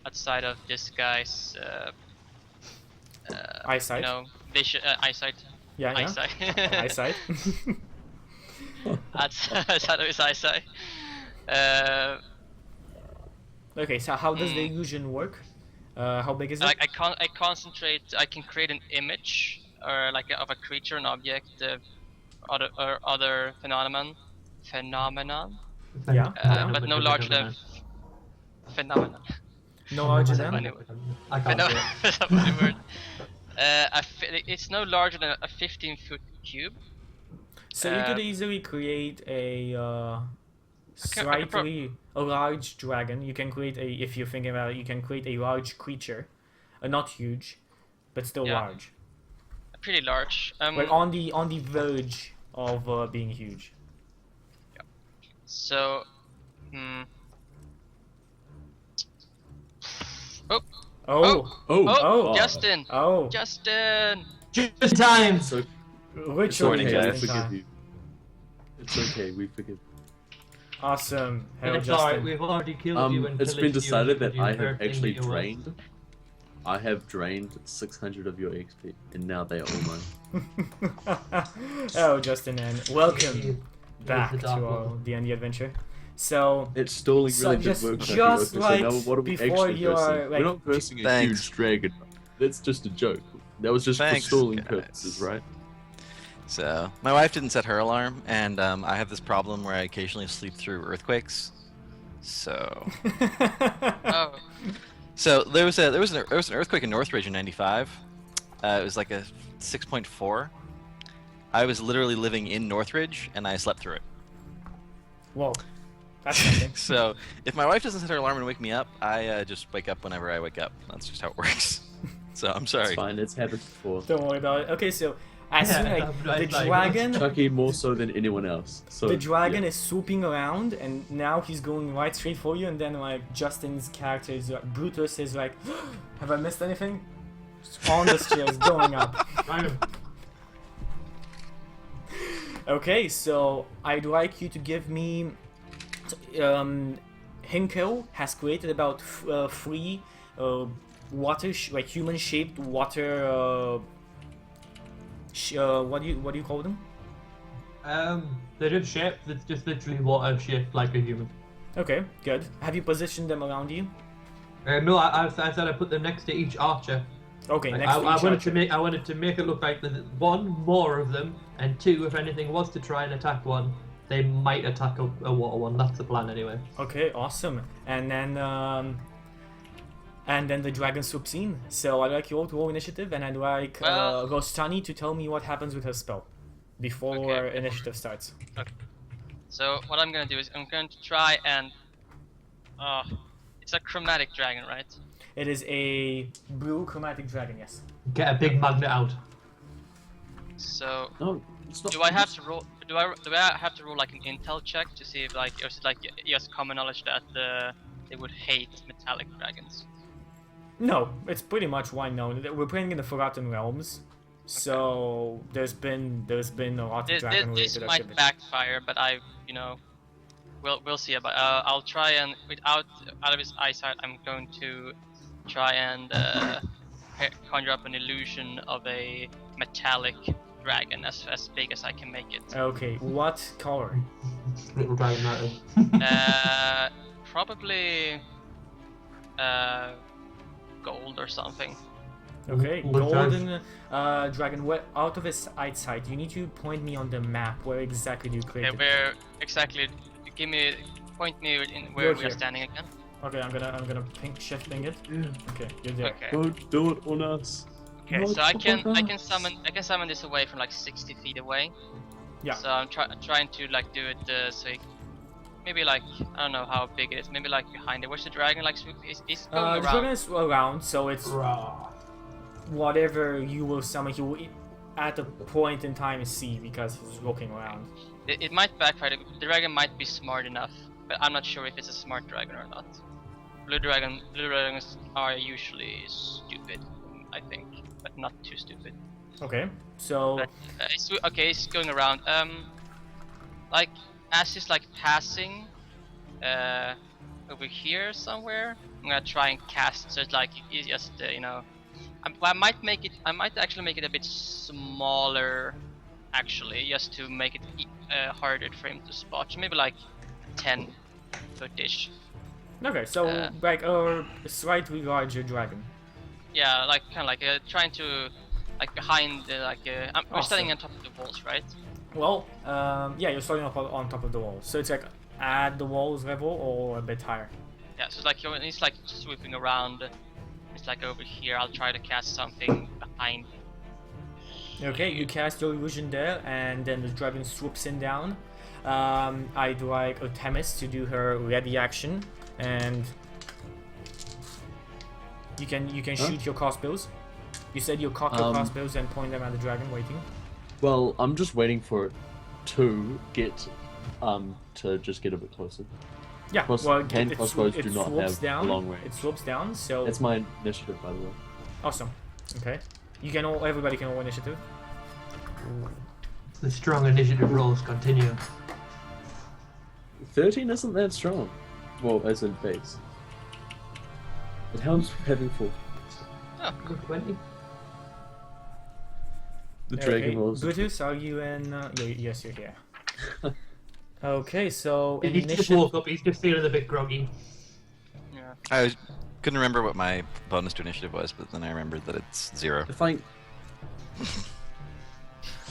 outside of this guy's Eyesight. you know, vision, eyesight. Yeah, yeah. Eyesight. Eyesight. outside of his eyesight. Okay, so how does the Hmm. illusion work? How big is it? Like I concentrate. I can create an image or like of a creature, an object, other phenomenon. Yeah. But no larger than phenomenon. No larger than? Anyway. I can't do it. That's a funny word. It's no larger than a 15-foot cube. So you could easily create a slightly a large dragon. You can create a, if you're thinking about it, you can create a large creature, not huge, but still Yeah. large. Pretty large. Like on the verge of being huge. So, Oh, Oh, oh, Oh. Justin, oh, Justin. Just time. So it's literally okay, I just in forgive time. you. It's okay, we forgive. Awesome. Hell, It's alright. Justin. We've already killed you and It's pillaged been you decided and that you I hurt have actually into us. drained I have drained 600 of your XP, and now they are all mine. Oh, Justin, and welcome Here's back the to dark our one. D&D adventure. So, It's stalling So really good just- work. just okay, so now like what are we before actually you are, versing? like- We're not versing a Thanks. huge dragon. That's just a joke. That was just Thanks, for stalling guys. purposes, right? So, my wife didn't set her alarm, and I have this problem where I occasionally sleep through earthquakes. So, Oh, there was an earthquake in Northridge in '95. It was like a 6.4. I was literally living in Northridge, and I slept through it. whoa, that's something. So, if my wife doesn't set her alarm and wake me up, I just wake up whenever I wake up. That's just how it works. So, I'm sorry. It's fine. It's happened before. Don't worry about it. Okay, so as soon Yeah, like that's the like- dragon, Chucky more so than anyone else. So the dragon yeah. is swooping around, and now he's going right straight for you. And then like Justin's character is Brutus is like, have I missed anything? Just on the stairs, going up. Dragon. Okay, so I'd like you to give me. Hinko has created about three water, like human-shaped water. What do you call them? They're just shaped. It's just literally water shaped like a human. Okay, good. Have you positioned them around you? No, I said I put them next to each archer. Okay, Like, next to I each wanted archer. to make it look like there's one more of them, and two, if anything was to try and attack one, they might attack a water one. That's the plan anyway. Okay, awesome. And then the dragon swoops in. So I'd like you all to roll initiative, and I'd like Well- Rostani to tell me what happens with her spell before Okay. initiative starts. so what I'm gonna do is I'm going to try and. It's a chromatic dragon, right? It is a blue chromatic dragon, yes. Get a big magnet out. So No, it's not. do I have to roll? Do I have to roll like an intel check to see if like, or is it like just common knowledge that they would hate metallic dragons? No, it's pretty much one known. We're playing in the Forgotten Realms, so there's been a lot of This dragon-related might activity. backfire, but we'll see about. I'll try and out of his eyesight, I'm going to try and conjure up an illusion of a metallic dragon as big as I can make it. Okay, what color? Little dragon matter. Probably gold or something. Okay, What golden dragon. Where out of his eyesight? You need to point me on the map. Where exactly do you create Okay, it? where exactly? Point me in where You're we are here. standing again. Okay, I'm gonna shift ping it. Okay, you're there. Okay. Don't do it on us. Okay, Not so I on can us. summon this away from like 60 feet away. Yeah. So I'm trying to like do it so maybe like I don't know how big it is. Maybe like behind it. Where's the dragon? Like he's going The around. dragon is around, so it's Rah. whatever you will summon. He will at a point in time see because he's looking around. It might backfire. The dragon might be smart enough, but I'm not sure if it's a smart dragon or not. Blue dragons are usually stupid, I think, but not too stupid. Okay, so But he's going around. Like as he's like passing, over here somewhere, I'm gonna try and cast. So it's like it's just I might actually make it a bit smaller, actually, just to make it harder for him to spot. So maybe like 10 foot-ish. okay, so like a slightly larger dragon. Yeah, like kind of like trying to like behind the we're Awesome. standing on top of the walls, right? Well, yeah, you're starting up on top of the wall, so it's like at the wall's level or a bit higher. Yeah, so like he's like swooping around. It's like over here. I'll try to cast something behind. Okay, you cast your illusion there, and then the dragon swoops in down. I'd like Artemis to do her ready action, and you can shoot your crossbows. You said you cock your crossbows and point them at the dragon, waiting. Well, I'm just waiting for it to get to just get a bit closer. Yeah, Cross- well, hand crossbows do not swoops have down. long range. It swoops down, so That's my initiative, by the way. awesome. Okay, everybody can roll initiative. The strong initiative rolls continue. 13 isn't that strong. Well, as in base. It helps having full. Oh, Good 20. The dragon Okay, rolls. Brutus, are you in? Yes, you're here. Okay, so He just initiative. woke up, he's just feeling a bit groggy. yeah. Couldn't remember what my bonus to initiative was, but then I remembered that it's 0. Fine.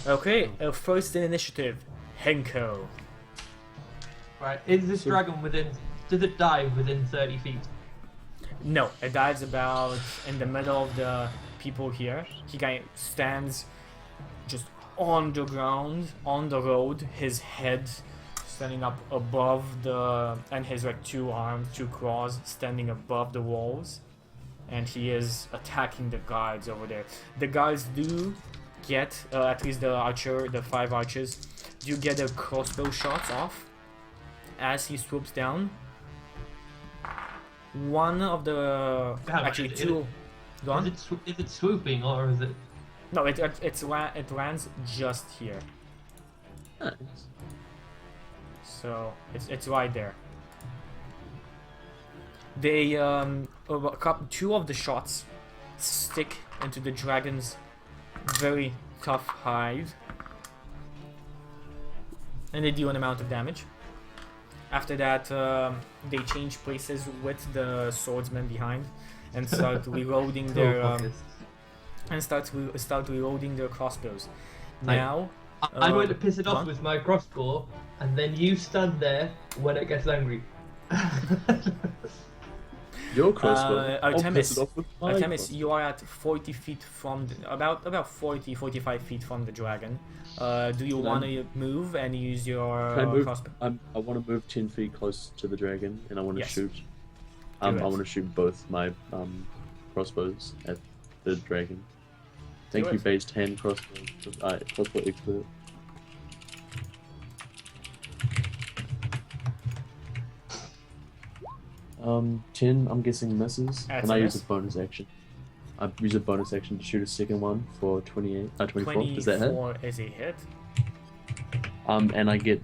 Okay, first in initiative, Henko. Right, is this dragon within... Does it dive within 30 feet? No, it dives about in the middle of the people here. He kind of stands just on the ground, on the road, his head standing up above the... and his like 2 arms, 2 claws standing above the walls. And he is attacking the guards over there. The guards do get, at least the archer, the 5 archers, do get their crossbow shots off as he swoops down. One of the... Damn, actually is 2... Go on? Is it swooping or is it... No, it lands just here. Nice. So it's right there. They 2 of the shots stick into the dragon's very tough hide, and they do an amount of damage. After that, they change places with the swordsman behind and start reloading their start reloading their crossbows. Now, I'm going to piss it off with my crossbow, and then you stand there when it gets angry. Your crossbow. I'll piss Artemis, it off with my Artemis, crossbow. you are at 40 feet from about 40, 45 feet from the dragon. Do you want to move and use your Can I move? crossbow? I want to move 10 feet close to the dragon, and I want to Yes. shoot. Do I it. want to shoot both my crossbows at the dragon. Thank Do you, it. base 10 crossbow. Crossbow expert. Um, 10. I'm guessing misses, That's and a I use miss. a bonus action. I use a bonus action to shoot a second one for 24. Does that hit? 24 is a hit. And I get,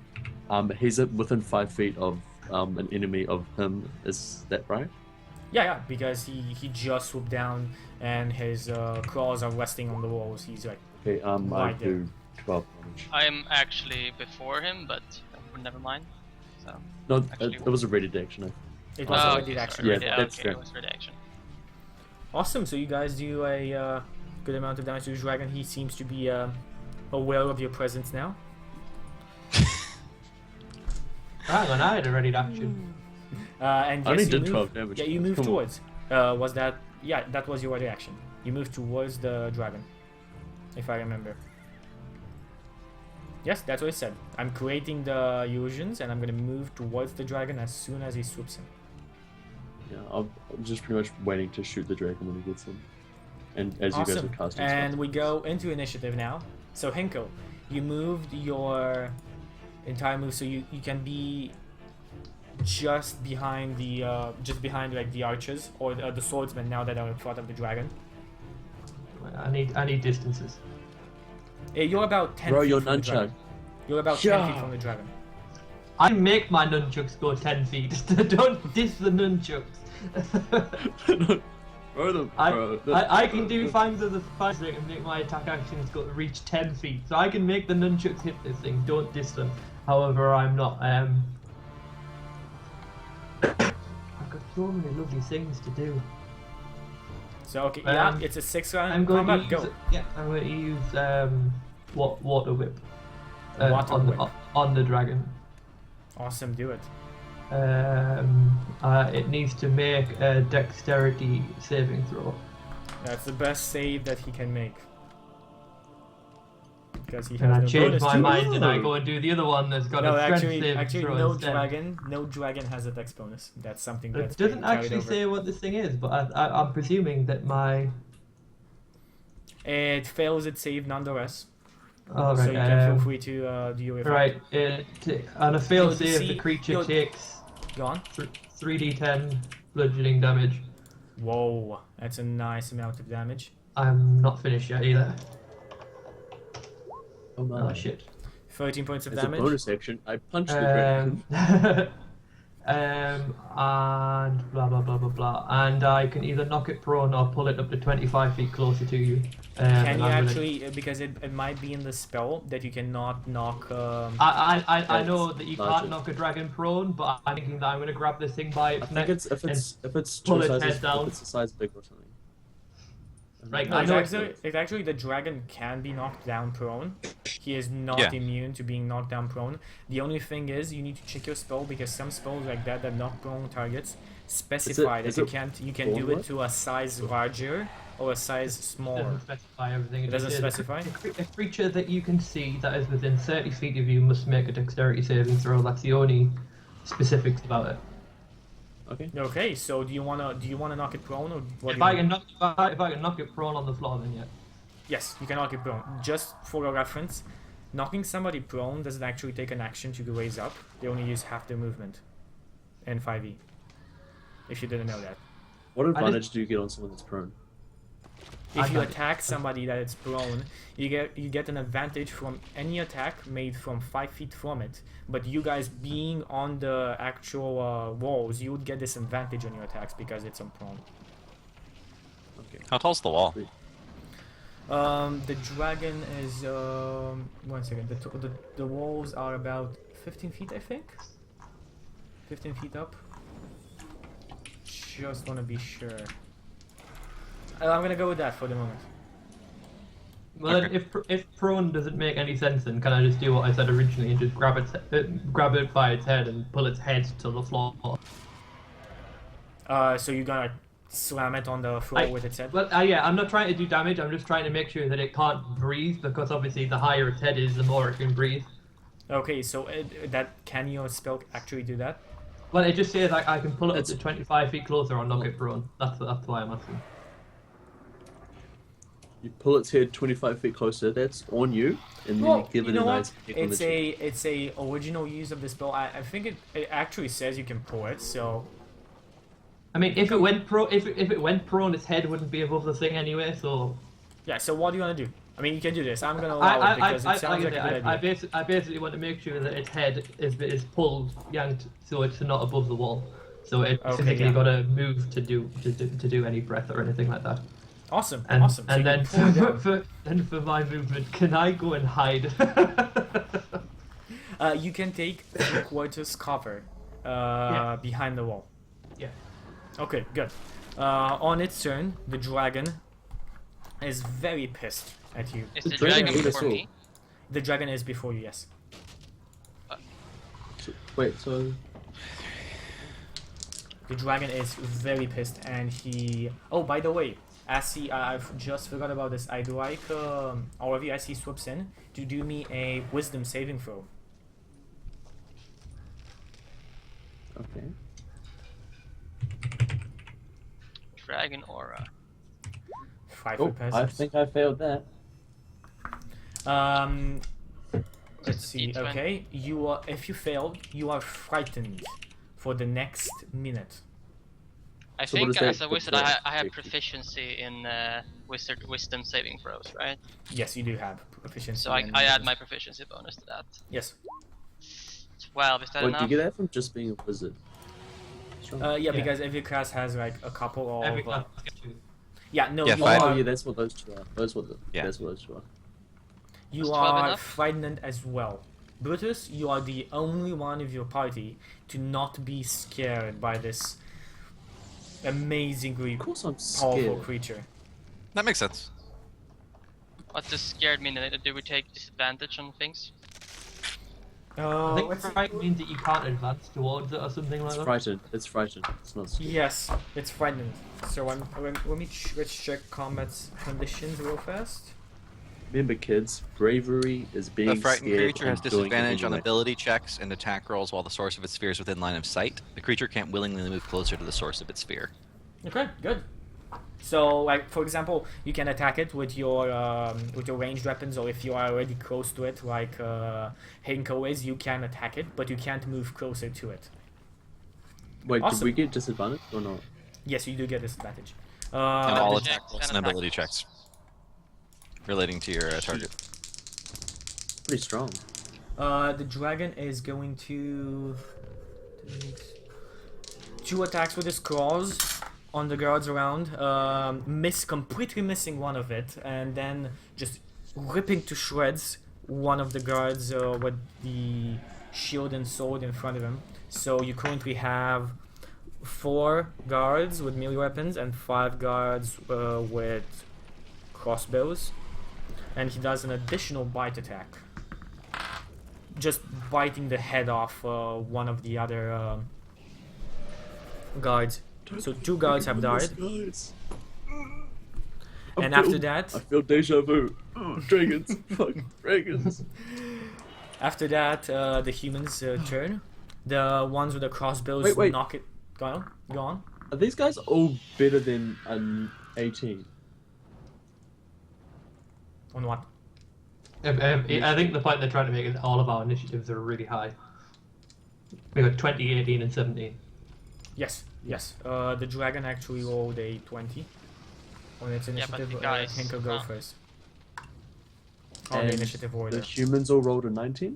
he's within 5 feet of an enemy of him. Is that right? Yeah, because he just swooped down and his claws are resting on the walls. He's like, Okay. I Right there. do 12 damage. I am actually before him, but never mind. So. No, Actually- it was a ready action. it was Oh, already okay, action. sorry, Yeah, ready- that's okay, fair. it was ready action. Awesome. So you guys do a good amount of damage to the dragon. He seems to be aware of your presence now. Hang on, I had a ready action. And yes, I only you did move, 12 damage. Yeah, you moved Come on. towards. Was that? Yeah, that was your ready action. You moved towards the dragon, if I remember. Yes, that's what it said. I'm creating the illusions, and I'm gonna move towards the dragon as soon as he swoops in. Yeah, I'm just pretty much waiting to shoot the dragon when he gets in. And as you guys Awesome. are casting And spells. we go into initiative now. So Hinko, you moved your entire move, so you can be just behind the like the archers or the swordsmen now that are in front of the dragon. I need distances. You're about 10 Bro, feet your from the dragon. nunchuck. You're about 10 feet Yeah. from the dragon. I make my nunchucks go 10 feet. Don't diss the nunchucks. Bro, the, I, bro, the- I can do finds of the fast rate and make my attack actions go reach 10 feet. So I can make the nunchucks hit this thing. Don't diss them. However, I'm not. I've got so many lovely things to do. So okay, yeah, Um, it's a 6-round I'm going combat. to use. Go. Yeah, I'm going to use water whip. Water on, whip. on the dragon. Awesome, do it. It needs to make a dexterity saving throw. That's the best save that he can make. Because he has And I no change bonus my to mind it. and I go and do the other one that's got No, a strength actually, saving throw no instead. dragon has a dex bonus. That's something that's It doesn't being carried actually over. say what this thing is, but I'm presuming that my. It fails its save nonetheless. Alright, So you can feel free to do your effect. right. On a failed You'll save, see- the creature you'll- takes Go on. 3d10 bludgeoning damage. Whoa, that's a nice amount of damage. I'm not finished yet either. Oh my. Oh shit. 13 points of As a damage. bonus action, I punched the dragon. and blah blah blah blah blah. And I can either knock it prone or pull it up to 25 feet closer to you. Can and you I'm gonna- actually, because it might be in the spell that you cannot knock. I know that you larger. can't knock a dragon prone, but I'm thinking that I'm gonna grab this thing by I its think neck. it's if it's pull two its sizes, head down. if it's a size big or something. Right, No, I it's know actually the dragon can be knocked down prone. He is not Yeah. immune to being knocked down prone. The only thing is you need to check your spell because some spells like that knock prone targets specify is that it you can do it forward? to a size larger or a size It smaller. doesn't specify everything. It doesn't just says specify? A creature that you can see that is within 30 feet of you must make a dexterity saving throw. That's the only specifics about it. Okay. Okay, so do you wanna knock it prone or what? If do you I want? can knock it prone on the floor, then yeah. Yes, you can knock it prone. Just for a reference, knocking somebody prone doesn't actually take an action to raise up. They only use half their movement in 5e. If you didn't know that. What advantage do you get on someone that's prone? If you got it. attack somebody that is prone, you get an advantage from any attack made from 5 feet from it. But you guys being on the actual walls, you would get disadvantage on your attacks because it's on prone. Okay. How tall's the wall? The dragon is 1 second. The walls are about 15 feet, I think. 15 feet up. Just wanna be sure. I'm gonna go with that for the moment. Well, Okay. then if prone doesn't make any sense, then can I just do what I said originally and just grab it by its head and pull its head to the floor? So you're gonna slam it on the floor with its head? Well, yeah, I'm not trying to do damage. I'm just trying to make sure that it can't breathe because obviously the higher its head is, the more it can breathe. Okay, so can your spell actually do that? Well, it just says I can pull it up It's- to 25 feet closer or knock it prone. That's why I'm asking. You pull its head 25 feet closer. That's on you, and then you give it a nice kick on the It's chin. it's a original use of the spell. I think it actually says you can pull it. So I mean, if it went prone, its head wouldn't be above the thing anyway. So yeah. So what do you want to do? I mean, you can do this. I'm gonna allow it because it sounds like a good idea. I basically want to make sure that its head is pulled, yanked, so it's not above the wall. So it Okay, physically yeah. got to move to do any breath or anything like that. Awesome, And awesome. So and you then can pull it down. for my movement, can I go and hide? You can take 3/4 cover behind the wall. Yeah. Okay, good. On its turn, the dragon is very pissed at you. Is the dragon dragon made us before all. me? The dragon is before you, yes. Wait, so The dragon is very pissed, and he. Oh, by the way, as he, I've just forgot about this. I'd like all of you, as he swoops in, to do me a Wisdom saving throw. okay. Dragon aura. 5 Oh, for I peasants. think I failed that. Let's see. D20. Okay, you are. If you failed, you are frightened for the next minute. I So what think is that as a wizard, I have safety? proficiency in wisdom saving throws, right? Yes, you do have proficiency. So I in add wisdom. my proficiency bonus to that. Yes. 12, is that Wait, do enough? you get that from just being a wizard? Strong. Yeah, Yeah. because every class has like a couple of. Every class gets two. Yeah, no, Yeah, you five. Oh, are. yeah, that's what those two are. That's what Yeah. those two are. You Was 12 are enough? frightened as well. Brutus, you are the only one of your party to not be scared by this amazingly Of course I'm powerful scared. creature. That makes sense. What does scared mean? Do we take disadvantage on things? I think let's see. fright means that you can't advance towards it or something like It's that. frightened. It's frightened. It's not scared. Yes, it's frightened. So let's check combat's conditions real fast. Remember, kids, bravery is being A frightened scared creature has and doing it disadvantage on anyway. ability checks and attack rolls while the source of its fear is within line of sight. The creature can't willingly move closer to the source of its fear. Okay, good. So, like for example, you can attack it with your ranged weapons, or if you are already close to it, like Hinko is, you can attack it, but you can't move closer to it. Wait, Awesome. did we get disadvantage or not? Yes, you do get disadvantage. And all the attack checks rolls and and attack ability checks relating to your target. Pretty strong. The dragon is going to. 2 attacks with his claws on the guards around, completely missing one of it, and then just ripping to shreds one of the guards with the shield and sword in front of him. So you currently have 4 guards with melee weapons and 5 guards with crossbows, and he does an additional bite attack, just biting the head off one of the other guards. So 2 guards have died, and after that, I feel deja vu. Dragons, fuck dragons. after that, the humans turn. The ones with the crossbows Wait. knock it. Go on. Are these guys all better than an 18? On what? I think the point they're trying to make is all of our initiatives are really high. We got 20, 18, and 17. Yes. The dragon actually rolled a 20 on its initiative. the guys- Hank will go first. On the And initiative order. The humans all rolled a 19?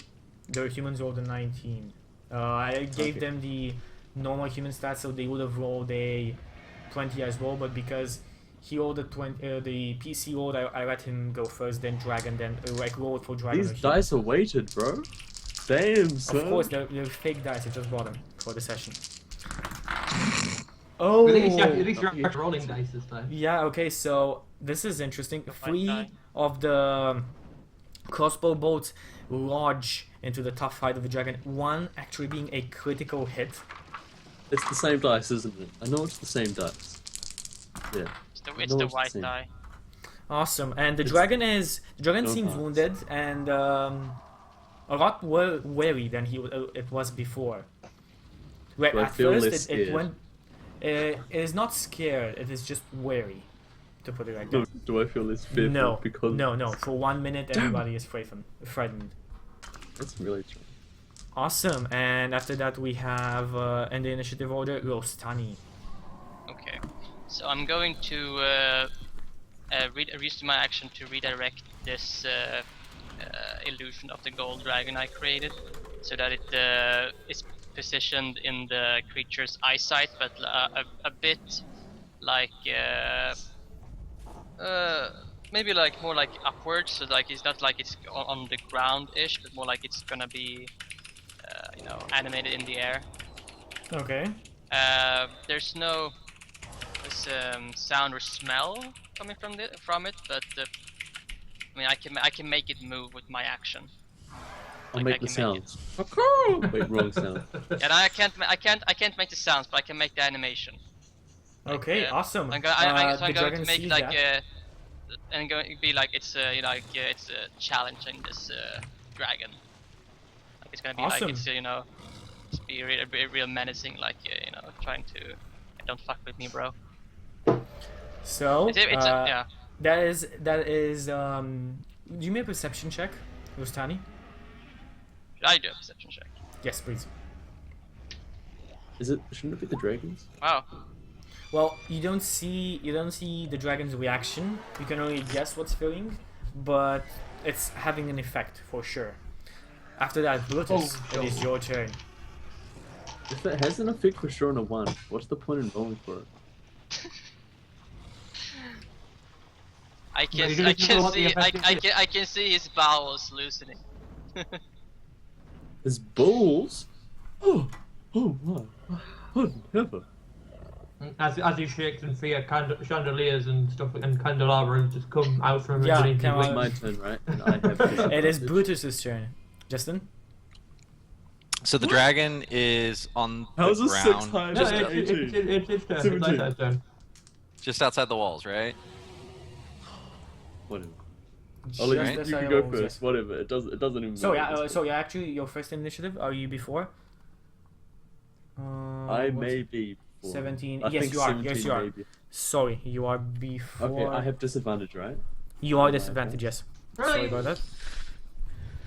The humans rolled a 19. I gave Okay. them the normal human stats, so they would have rolled a 20 as well, but because he rolled a 20, the PC rolled, I let him go first, then dragon, then rolled for dragon. These or human. dice are weighted, bro. Damn, son. Of course, they're fake dice. I just bought them for the session. Oh, At least you're rolling dice this time. yeah. Okay, so this is interesting. die. 3 of the crossbow bolts lodge into the tough hide of the dragon. 1 actually being a critical hit. It's the same dice, isn't it? I know it's the same dice. Yeah. It's the No, white same. die. Awesome, and the It's- dragon no seems parts. wounded and a lot wary than it was before. Where Do I at feel first less it scared? went. It is not scared. It is just wary, to put it like Do, that. do I feel less fearful? No, because no. For 1 minute, everybody is frightened. That's really true. Awesome, and after that we have in the initiative order Rostani. Okay, so I'm going to use my action to redirect this illusion of the gold dragon I created, so that it is positioned in the creature's eyesight, but a bit like maybe like more like upwards, so like it's not like it's on the ground-ish, but more like it's gonna be animated in the air. Okay. There's no sound or smell coming from it, but I mean I can make it move with my action. I'll Like, make I the can make sounds. Wait, wrong sound. And I can't make the sounds, but I can make the animation. Okay, Yeah. awesome. I'm the going dragon to make sees like that. and going to be like it's it's challenging this dragon. Like it's gonna be Awesome. like it's it's be real menacing, like trying to don't fuck with me, bro. So It's yeah. that is do you make a perception check, Rostani? Should I do a perception check? Yes, please. Shouldn't it be the dragons? Wow. Well, you don't see the dragon's reaction. You can only guess what's feeling, but it's having an effect for sure. After that, Brutus, it is your turn. If it has an effect for sure on a 1, what's the point in rolling for it? I No, you don't I even know can what the see effect is. I can see his bowels loosening. His balls? Oh my. Oh, never. As he shakes and fear, chandeliers and stuff and candelabras just come out from Yeah, underneath come his on. wings. My turn, right? And I have It is disadvantage. Brutus's turn. Justin? So the dragon is on the How's a 6 ground, high? No, Just it's an 18. his turn. It's 17. Eyecye's turn. just outside the walls, right? Whatever. I'll let Right. you, Just you as can I go always first. say. Whatever. It doesn't even. So matter at yeah, this so point. yeah, actually, your first initiative. Are you before? I what's- may be. 17. I Yes, think you are. 17 Yes, you are. maybe. Sorry, you are before. Okay, I have disadvantage, right? You are my disadvantaged. Yes. Really? Sorry about that.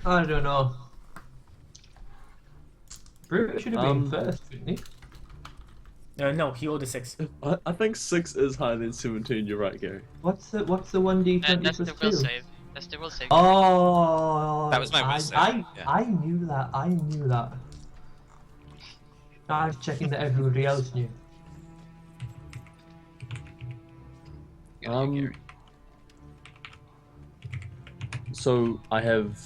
I don't know. Bruce should have been Um, first, shouldn't he? No, he rolled a 6. I think 6 is higher than 17. You're right, Gary. What's the 1d20 That's the plus will 2? save. That's the will save. Oh, That was my will save, yeah. I knew that. I knew that. I was checking that everybody else knew. Gary. So I have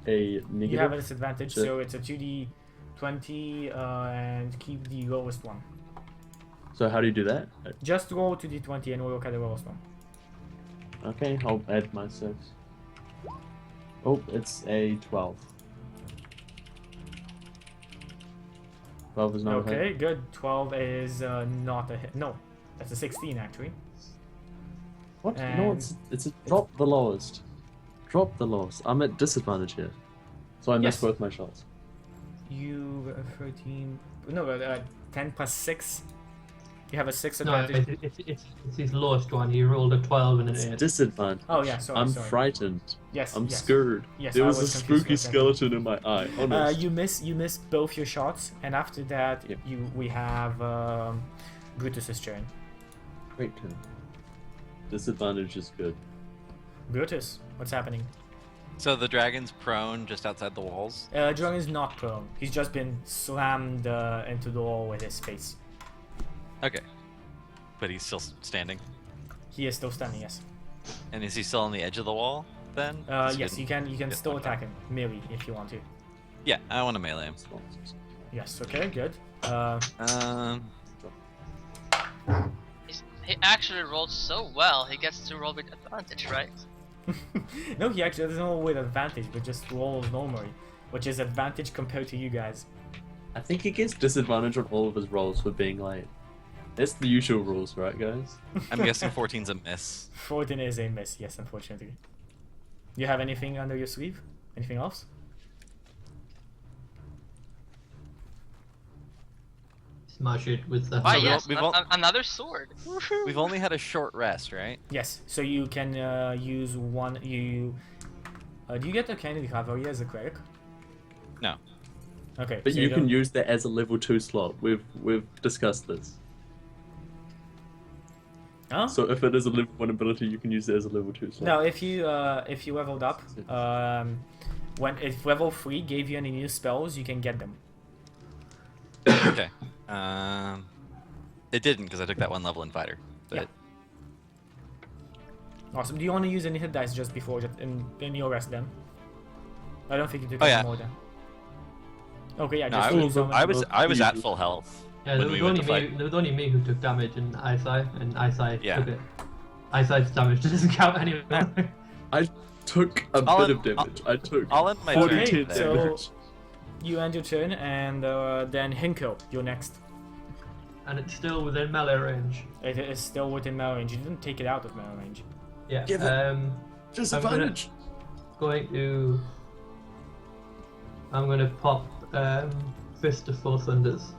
a negative. You have a disadvantage, Sure. so it's a 2d20 and keep the lowest one. So how do you do that? Just roll 2d20 and we'll look at the lowest one. Okay, I'll add my 6. Oh, it's a 12. 12 is not a hit. Okay, good. 12 is not a hit. No, that's a 16 actually. What? No, And- it's a drop the lowest. Drop the lowest. I'm at disadvantage here. So I Yes. missed both my shots. You 13. No, 10 plus 6. You have a 6 No, advantage. it's his lowest one. He rolled a 12 and an It's 8. disadvantage. Oh, yeah, sorry, I'm sorry. frightened. Yes, I'm yes. scared. Yes, there I was a was confused spooky for a second. skeleton in my eye. Honest. You miss both your shots, and after that, Yep. we have Brutus's turn. Great turn. Disadvantage is good. Brutus, what's happening? So the dragon's prone just outside the walls. Dragon is not prone. He's just been slammed into the wall with his face. Okay. But he's still standing. He is still standing. Yes. And is he still on the edge of the wall then? Is he Yes, getting- you can get still knocked attack him melee if you want to. Yeah, I want to melee him. Yes. Okay. Good. He actually rolled so well, he gets to roll with advantage, right? No, he actually doesn't roll with advantage, but just rolls normally, which is advantage compared to you guys. I think he gets disadvantage on all of his rolls for being late. That's the usual rules, right, guys? I'm guessing 14's a miss. 14 is a miss. Yes, unfortunately. You have anything under your sleeve? Anything else? Smash it with the Why, we've yes, all- we've all- another sword. We've only had a short rest, right? Yes. So you can use one. Do you get a Candy Cavalry as a cleric? No. Okay. But so you can don't- use that as a level 2 slot. We've discussed this. Huh? So if it is a level 1 ability, you can use it as a level 2 slot. No, if you leveled up, if level 3 gave you any new spells, you can get them. Okay. It didn't because I took that one level in fighter. But Yeah. Awesome. Do you want to use any hit dice just before in your rest then? I don't think you took Oh, any yeah. more then. Okay, yeah. no, Just I was, use them. I was at full health. Yeah, when there we was, went only to me, fight. there was only me who took damage in Eyecye, and Eyecye Yeah. took it. Eyecye's damage doesn't count anyway. I took a I'll bit end- of damage. I took I'll end my 40 turn Okay, there. so- damage. You end your turn, and then Hinko, you're next. And it's still within melee range. It is still within melee range. You didn't take it out of melee range. Yeah. Give it- Disadvantage. I'm gonna pop Fist of Four Thunders.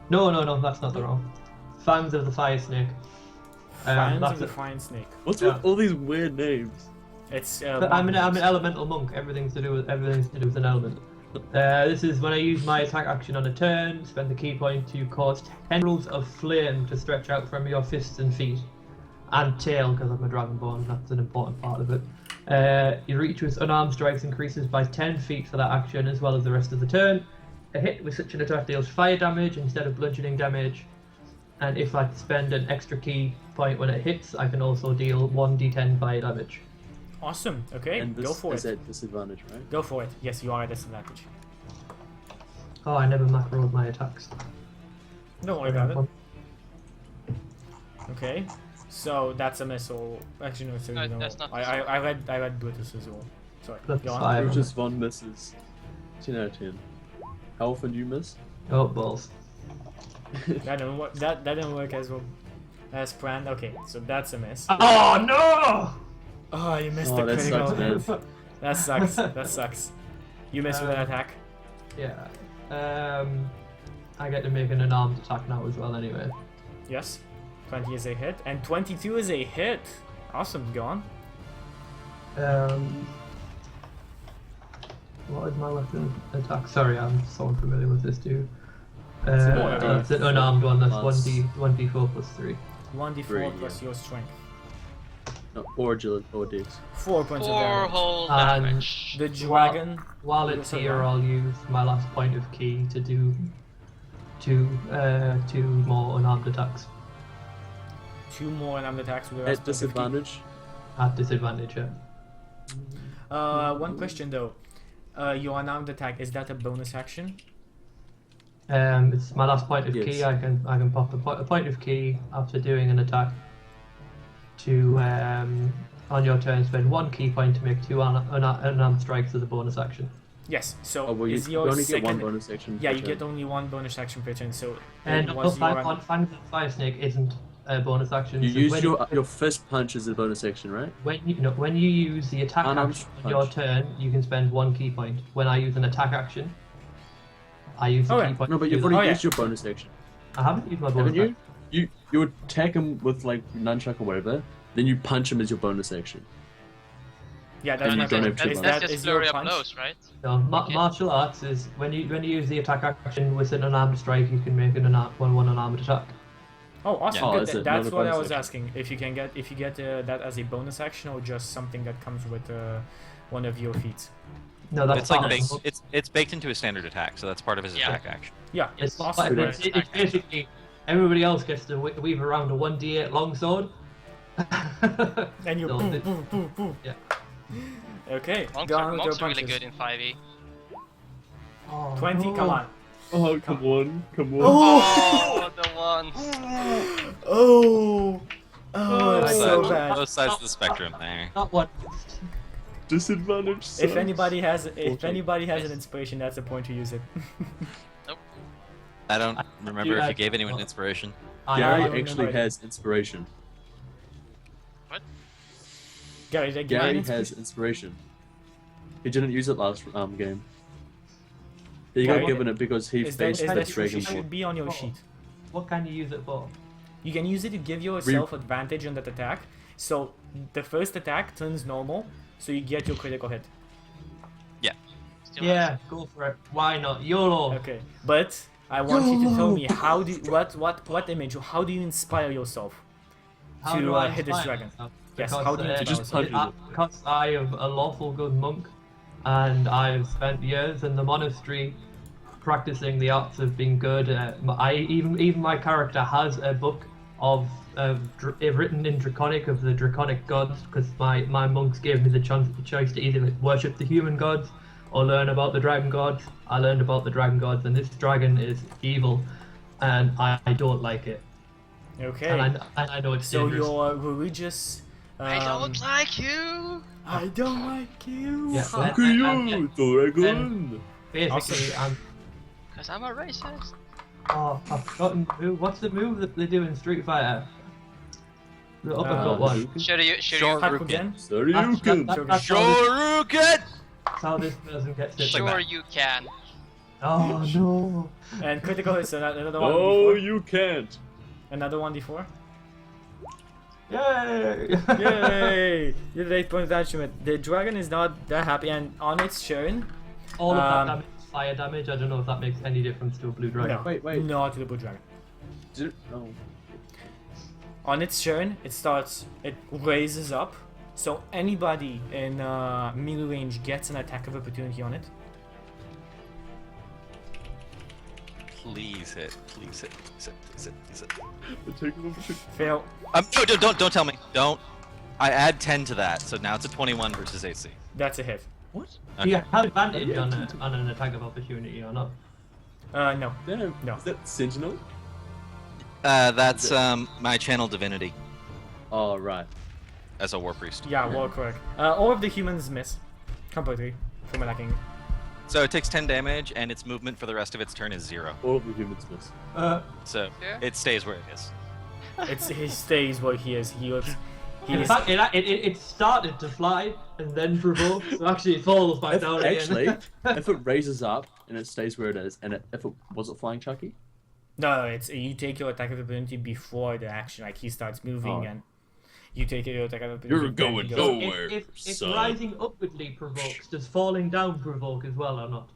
No, that's not the wrong. Fangs of the Fire Snake. Fangs that's of the it. Flying Snake. What's Yeah. with all these weird names? It's. But I'm an elemental monk. Everything's to do with an element. This is when I use my attack action on a turn. Spend the key point to cause tendrils of flame to stretch out from your fists and feet, and tail because I'm a dragonborn. That's an important part of it. Your reach with unarmed strikes increases by 10 feet for that action, as well as the rest of the turn. A hit with such an attack deals fire damage instead of bludgeoning damage. And if I spend an extra key point when it hits, I can also deal 1d10 fire damage. Awesome. Okay, And this go for is it. at disadvantage, right? Go for it. Yes, you are at disadvantage. Oh, I never macroed my attacks. Don't worry about it. Okay, so that's a missile. Actually, no, sorry, No, no. that's not I read Brutus as well. Sorry. That's Go on. fine. Brutus Von misses. 10 out of 10. How often do you miss? Oh, balls. That didn't work. That didn't work as well as planned. Okay, so that's a miss. Oh, no! Oh, you missed Oh, the that critical. sucks, man. That sucks. That sucks. You missed with an attack. Yeah. I get to make an unarmed attack now as well anyway. Yes. 20 is a hit, and 22 is a hit. Awesome. Go on. What is my weapon attack? Sorry, I'm so unfamiliar with this dude. an It's an unarmed one, that's plus- 1d4 plus 3. 1d4 Three, plus your strength. No, or agility, or dex. 4 points of 4 damage. whole And damage. The dragon. While it's Sorry, here, go on. I'll use my last point of key to do two more unarmed attacks 2 more unarmed attacks with a At rest of 50. disadvantage. at disadvantage. Yeah. One question though. Your unarmed attack, is that a bonus action? It's my last point of Yes. key. I can pop a point of key after doing an attack to on your turn spend 1 key point to make 2 unarmed strikes as a bonus action. Yes. So Oh, well, you is your only second... get 1 bonus action. Yeah, per you turn. get only 1 bonus action per turn. So And it no, was your Fangs of Fire Snake isn't a bonus action. You so use when your fist punch as a bonus action, right? when you use the attack Unarmed action on your punch. turn, you can spend 1 key point. When I use an attack action, I use the Oh, key yeah. point. No, but to you've do already Oh, yeah. used your bonus action. that. I haven't used my bonus Haven't you? action. You attack him with like nunchuck or whatever, then you punch him as your bonus action. Yeah, that's And my you don't point. have two Is buttons. that That's is just your flurry of punch? blows, right? So Okay. martial arts is when you use the attack action with an unarmed strike, you can make an one unarmed attack. Oh, awesome! Yeah. Oh, Good. is it That's not a what I bonus was action? asking. If you get that as a bonus action or just something that comes with one of your feats. No, that's It's like part of it's baked into a standard attack, so that's part of his Yeah. attack action. Yeah, It's, awesome. but it's basically everybody else gets to weave around a 1d8 longsword. And you So boom, the- boom, boom, boom. Yeah. Okay, Monks go are, on with monks your are really punches. good in 5e. Oh, 20, no. come on. Oh, come on, come on. Oh, the ones. Oh, oh, that's Both so sides. bad. Both sides of the spectrum there. That one. Disadvantage. Sucks. If anybody has Okay. an inspiration, that's the point to use it. I don't remember if I- you gave anyone inspiration. I Gary don't actually remember. has inspiration. Gary, did I give you an Gary inspiration? has inspiration. He didn't use it last game. He Gary, got given it because he Is that faced the should Dragonborn. be on your Oh. sheet. What can you use it for? You can use it to give yourself advantage on that attack. So the first attack turns normal, so you get your critical hit. Still Yeah, go for it. Why not? YOLO. Okay, but I want you to tell me how do what image? How do you inspire yourself How to do I hit this inspire dragon? myself? Yes, Because, how do you uh, inspire just yourself? punch because I am a lawful good monk, and I've spent years in the monastery practicing the arts of being good. Even my character has a book of written in Draconic of the Draconic gods, because my monks gave me the choice to either worship the human gods or learn about the dragon gods. I learned about the dragon gods, and this dragon is evil, and I don't like it. Okay, And I know it's so dangerous. you're religious. I don't like you. I don't like you. Yeah, Fuck and- you, Dragon! Basically, Because I'm a racist. I've forgotten the move. What's the move that they do in Street Fighter? The uppercut one. Should you? Hadouken. Sorry, you That's, can. that's Shoryuken! how this person gets it. Like Sure, that. you can. Oh no! And critical hits. Another one. Oh, D4. you can't. Another one D4. Yay! Yay! You did 8 points damage to it. The dragon is not that happy, and on its turn, All of that Um, damage is fire damage. I don't know if that makes any difference to a blue dragon. no, Wait. not to the blue dragon. Oh. On its turn, it raises up, so anybody in melee range gets an attack of opportunity on it. Please hit. Please hit. Please hit. Please hit. Please hit. Attack of opportunity. Fail. No, don't tell me. Don't. I add 10 to that, so now it's a 21 versus AC. That's a hit. What? Do you have advantage Yeah, on an attack of opportunity or not? No. Damn. No. Is that Sentinel? That's my channel divinity Oh, right. as a war priest. Yeah, well, correct. All of the humans miss completely from attacking. So it takes 10 damage, and its movement for the rest of its turn is 0. All of the humans miss. So Yeah. it stays where it is. He stays where he is. He In is. fact, it started to fly and then provoke, so actually it falls back down Actually, again. if it raises up and it stays where it is, and if it was it flying Chucky? No, it's you take your attack of opportunity before the action. Like he starts moving, Oh. and you take your attack of opportunity. You're then going he goes- nowhere. If son. rising upwardly provokes, does falling down provoke as well or not?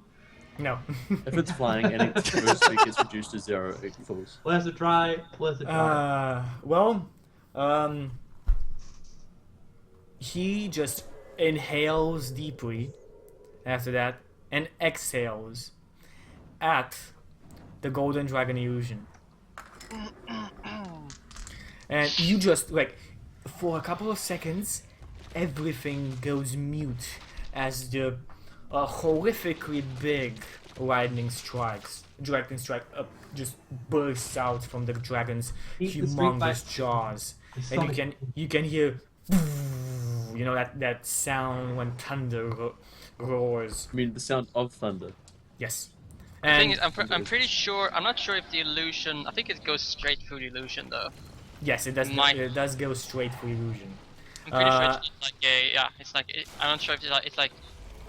No. If it's flying and its first speed gets reduced to 0, it falls. Where's the try? Where's the try? Well, he just inhales deeply after that and exhales at the golden dragon illusion. And you just, like, for a couple of seconds, everything goes mute as the horrifically big dragon strike just bursts out from the dragon's Eat the street humongous fight. jaws. The And sonic- you can hear, you know, that sound when thunder roars. I mean, the sound of thunder. Yes. The thing And is, I'm pretty sure. I'm not sure if the illusion. I think it goes straight through the illusion though. yes, it does. Mine- It does go straight for illusion. I'm pretty sure it's like a yeah. It's like I'm not sure if it's like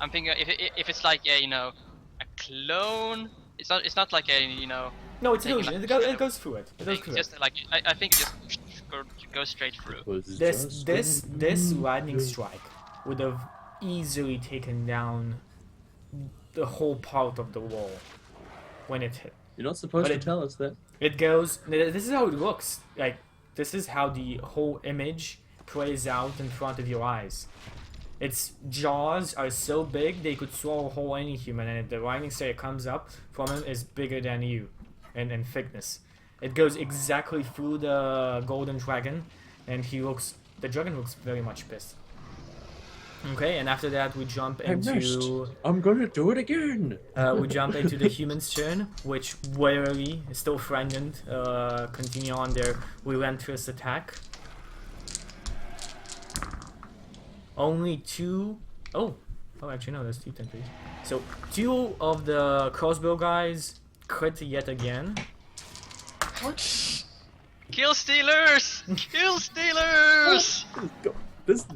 I'm thinking if it's like a a clone. It's not. It's not like a No, it's taking, illusion. like, It goes through it. It goes thing. through It's it. just like I think it just goes straight through. Was This just this a this movie. lightning strike would have easily taken down the whole part of the wall when it hit. You're not supposed But to it- tell us that. It goes. This is how it looks. Like this is how the whole image plays out in front of your eyes. Its jaws are so big they could swallow whole any human, and if the lightning strike comes up from him is bigger than you, in thickness. It goes exactly through the golden dragon, and the dragon looks very much pissed. Okay, and after that we jump I missed. into I'm gonna do it again. we jump into the human's turn, which warily, still frightened, continue on their relentless attack. Only two. Oh, actually no, there's two tentacles. So 2 of the crossbow guys crit yet again. Kill stealers! Kill stealers!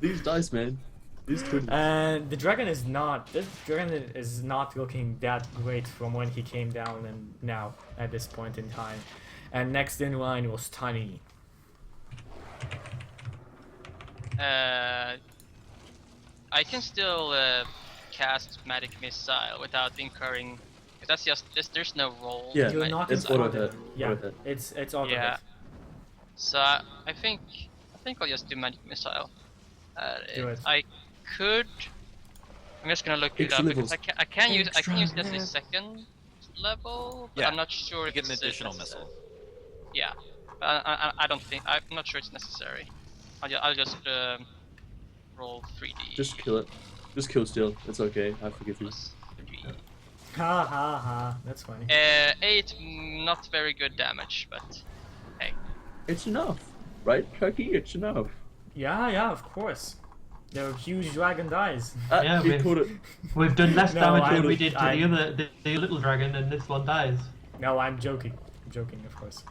These dice, man. These couldn't. And the dragon is not. This dragon is not looking that great from when he came down and now at this point in time. And next in line was Tiny. I can still cast magic missile without incurring. Cause that's just there's no roll. Yeah, You're Right. not it's in auto order. hit. Yeah, Auto hit. it's auto Yeah. hit. So I think I'll just do magic missile. Do it. I could. I'm just gonna look it Extra up because levels. I can use it as a Extra second level, but Yeah, I'm not sure You if get an it's additional necessary. missile. Yeah, but I don't think I'm not sure it's necessary. I'll just roll 3D. Just kill it. Just kill Steel. It's okay. I forgive you. plus 3. Ha ha ha. That's funny. 8, not very good damage, but hey. It's enough, right, Chucky? It's enough. Yeah, of course. The huge dragon dies. Yeah, we we've- called it. We've done less No, damage than I'm- we did to I'm- the little dragon, and this one dies. No, I'm joking. I'm joking, of course.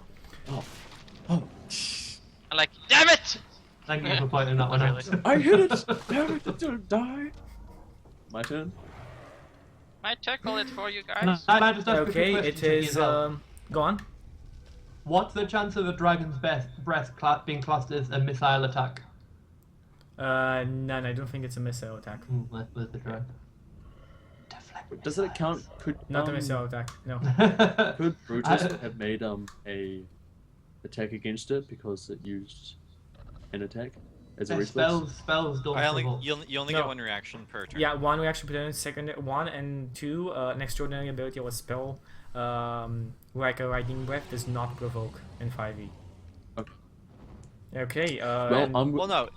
Oh, I'm like, damn it! Thank you for pointing that one out. Really? I hit it. Damn it! It didn't die. My turn. Might tackle it for you Can guys. I just ask a quick Okay, question it to you is. as well? Go on. What's the chance of a dragon's breath being classed as a missile attack? None. I don't think it's a missile attack. Where's the dragon? Deflect Does it count? Could Not a missile attack. No. missiles. Could Brutus I- have made a attack against it because it used an attack as a reflex? Spells don't provoke. You only No. get one reaction per turn. Yeah, one reaction per turn. Second one and two. An extraordinary ability or spell, like a lightning breath, does not provoke in 5e. Okay. Okay. Well, and- I'm. Well, no,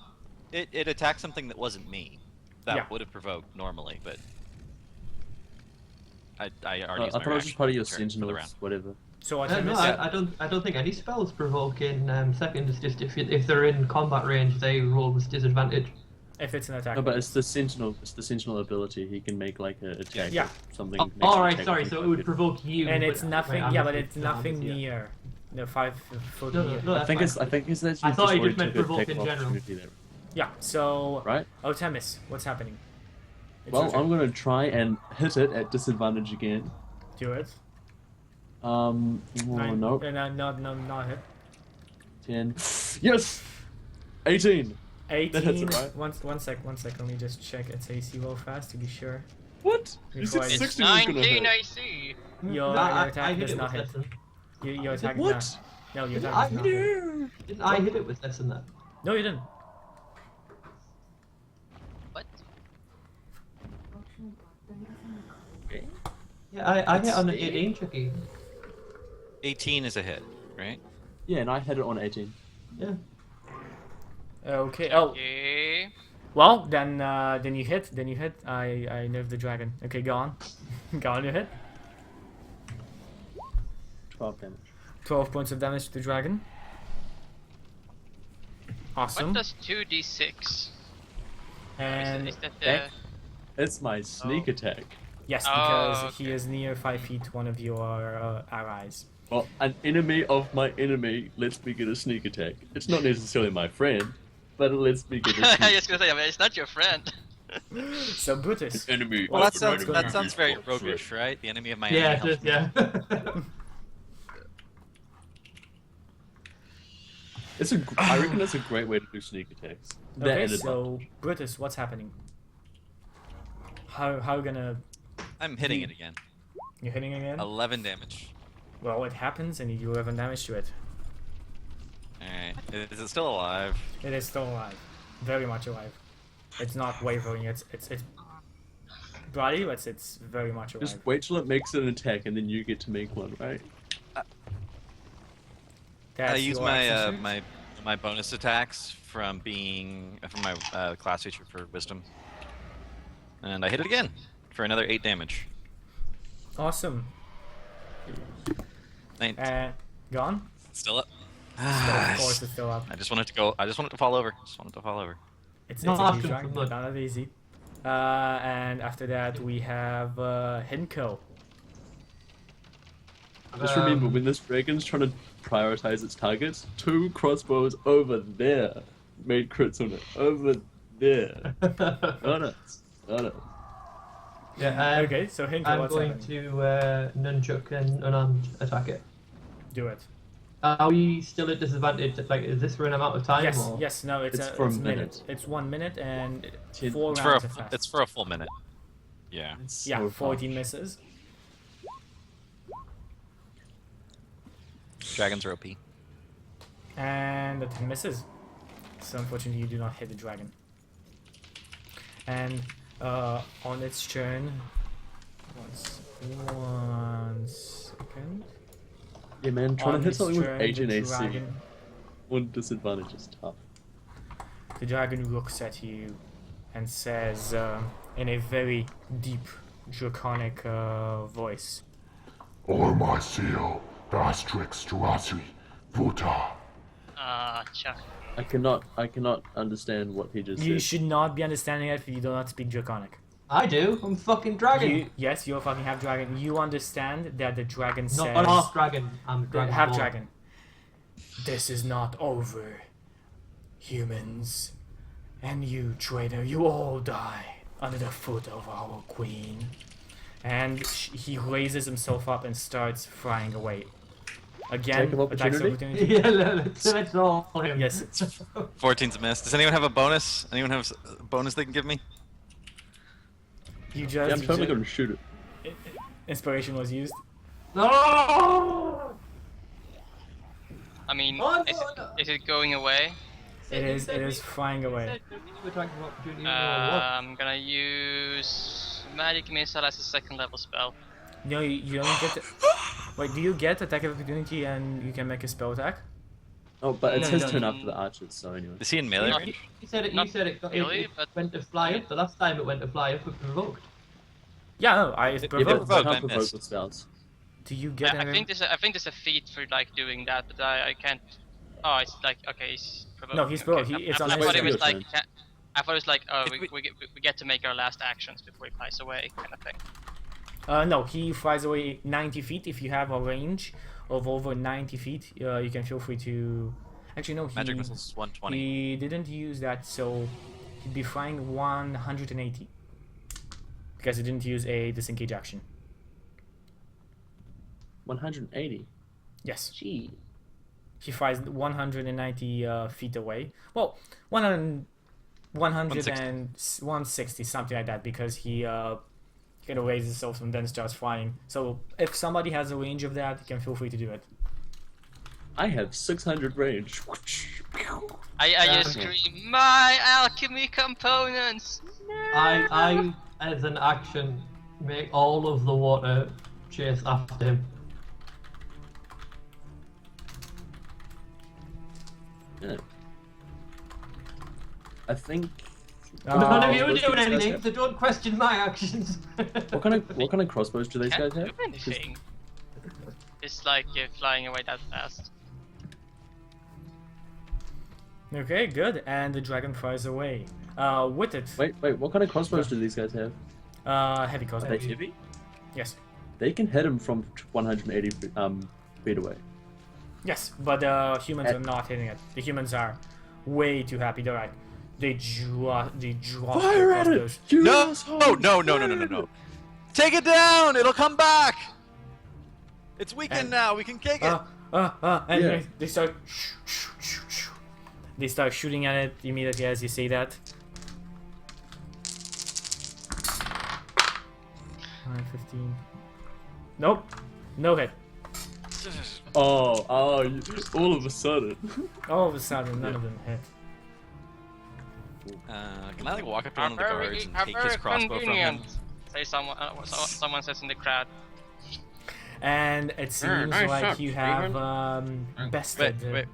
it attacked something that wasn't me. That Yeah. would have provoked normally, but I already I used my thought it was just reaction part of your turn for the sentinels, round. whatever. so No, Artemis. I don't think any spells provoke in second. It's just if they're in combat range, they roll with disadvantage. If it's an attack. No, but it's the sentinel. It's the sentinel ability. He can make like a attack. Yeah. If something. Oh, makes an alright, attack sorry. with So it him. would provoke you. and but- it's nothing. wait, Yeah, I'm but just- it's nothing yeah. near the 5 foot No, near. no, I that's think fine. it's. I think it's that. I thought he already just meant took a provoke attack in of general. opportunity there, Yeah. So right? Artemis, what's happening? It's Well, your turn. I'm gonna try and hit it at disadvantage again. Do it. Oh, no. Not hit. 10. Yes! 18! 18. That hits it, right? One sec. Let me just check its AC roll fast to be sure. What? You Before said I- It's 16 was gonna 19 hit. AC. Your I attack hit does it not with hit. less than. Your attack What? does not. No, your I attack does not hit. No! Didn't I hit it with less than that? No, you didn't. What? Yeah, I hit on an 18, Chucky. 18 is a hit, right? Yeah, and I had it on 18. Yeah. Okay. Oh, Okay. well then you hit. Then you hit. I nerfed the dragon. Okay, go on. Go on, you hit. 12 damage. 12 points of damage to the dragon. Awesome. What does 2d6? And Is that the... That- It's my sneak Oh. attack. yes, Oh, because he okay. is near 5 feet, one of your allies. Well, an enemy of my enemy lets me get a sneak attack. It's not necessarily my friend, but it lets me get a I sneak was gonna say, I mean, it's not your friend. So Brutus. enemy. Well, What's that sounds going on? that sounds very roguish, right? The enemy of my enemy. Yeah, helps just, me. yeah. I reckon that's a great way to do sneak attacks. That Okay, and so advantage. Brutus, what's happening? How you gonna... I'm hitting it again. You're hitting again? 11 damage. Well, it happens and you do 11 damage to it. Alright. Is it still alive? It is still alive. Very much alive. It's not wavering, it's bloody, but it's very much alive. Just wait till it makes an attack, and then you get to make one, right? That's I use your my action surge? my bonus attacks from my class feature for wisdom, and I hit it again for another 8 damage. Awesome. Gone? Still up. Of course it's still up. I just wanted to go. I just wanted to fall over. It's No, a after huge dragon, blood. not that easy. And after that we have Hinko. Just remember, when this dragon's trying to prioritize its targets, 2 crossbows over there made crits on it. Over there. Not us. Not us. Yeah, Okay, so Hinko, I'm what's going happening? to nunchuck and unarmed attack it. Do it. Are we still at disadvantage? Like, is this for an amount of time? Yes, or? yes, no, it's It's a for a it's minute. It's 1 minute and Ten- 4 It's rounds of fast. it's for a full minute. Yeah. It's Yeah, so 14 fun. misses. Dragons are OP. And the 10 misses. So unfortunately you do not hit the dragon. And on its turn, one second. Yeah, man, trying On to hit its something with turn, 8 the and AC dragon- on disadvantage is tough. The dragon looks at you and says in a very deep, draconic voice, O my seal, Dastrix Tuasi, Vuta. Chuck. I cannot understand what he just "You said. should not be understanding it if you do not speak draconic." I do. I'm fucking dragon. Yes, you're a fucking half dragon. You understand that the dragon Not says... a half dragon. I'm a dragon. half born. dragon. This is not over, humans. And you, traitor, you all die under the foot of our queen. And he raises himself up and starts flying away. Again, Attack of attacks of opportunity? opportunity. Yeah, let's all him. Yes. 14's a miss. Does anyone have a bonus? Anyone have a bonus they can give me? You Yeah, just... I'm totally gonna shoot it. Inspiration was used. No! I mean, Oh, is, no, no. is it going away? It is flying away. I'm gonna use Magic Missile as a second level spell. No, you don't get... Wait, do you get attack of opportunity and you can make a spell attack? Oh, but it's No, his no, turn no. after the archers, so anyway. Is he in melee Not- range? You said it. You Not said it. really, It but- went to fly up. The last time it went to fly up, it provoked. Yeah, no, I Yeah, Yeah, provoked. but Provoke, I I can't provoke missed. with spells. Do you get I any... think there's a feat for like doing that, but I can't. Oh, it's like okay, he's provoked. No, he's provoked. It's on I his thought it turn. was Your like. turn. I thought it was like, oh, If we get to make our last actions before he flies away, kind of thing. No, he flies away 90 feet. If you have a range of over 90 feet, you can feel free to... Actually, no, Magic missile's 120. he didn't use that, so he'd be flying 180. Because he didn't use a disengage action. 180. Yes. Gee. He flies 190 feet away. Well, 100 and 160, something like that, because he kind of raises himself and then starts flying. So if somebody has a range of that, you can feel free to do it. I have 600 range. I just scream, my alchemy components! I, as an action, make all of the water chase after him. Yeah. I think. None of you are Crossbows do doing these guys anything, have? so don't question my actions. What kind of crossbows do these guys Can't have? do 'Cause anything. It's like flying away that fast. Okay, good. And the dragon flies away. With it. Wait, what kind of crossbows do these guys have? Heavy Are crossbow. they heavy? Yes. They can hit him from 180 feet away. Yes, but humans are not hitting it. The humans are way too happy. They're like, they drop Fire their at it! crossbows. You No! asshole! No! Take it down! It'll come back! It's weakened now. We can kick it. And Yeah. they start. They start shooting at it immediately as you say that. 15. Nope. No hit. Oh, all of a sudden. All of a sudden, none of them hit. Can I like walk up to one of the guards and take his crossbow from him? Say someone says in the crowd. And it seems nice like shot, you have Wait, bested. wait.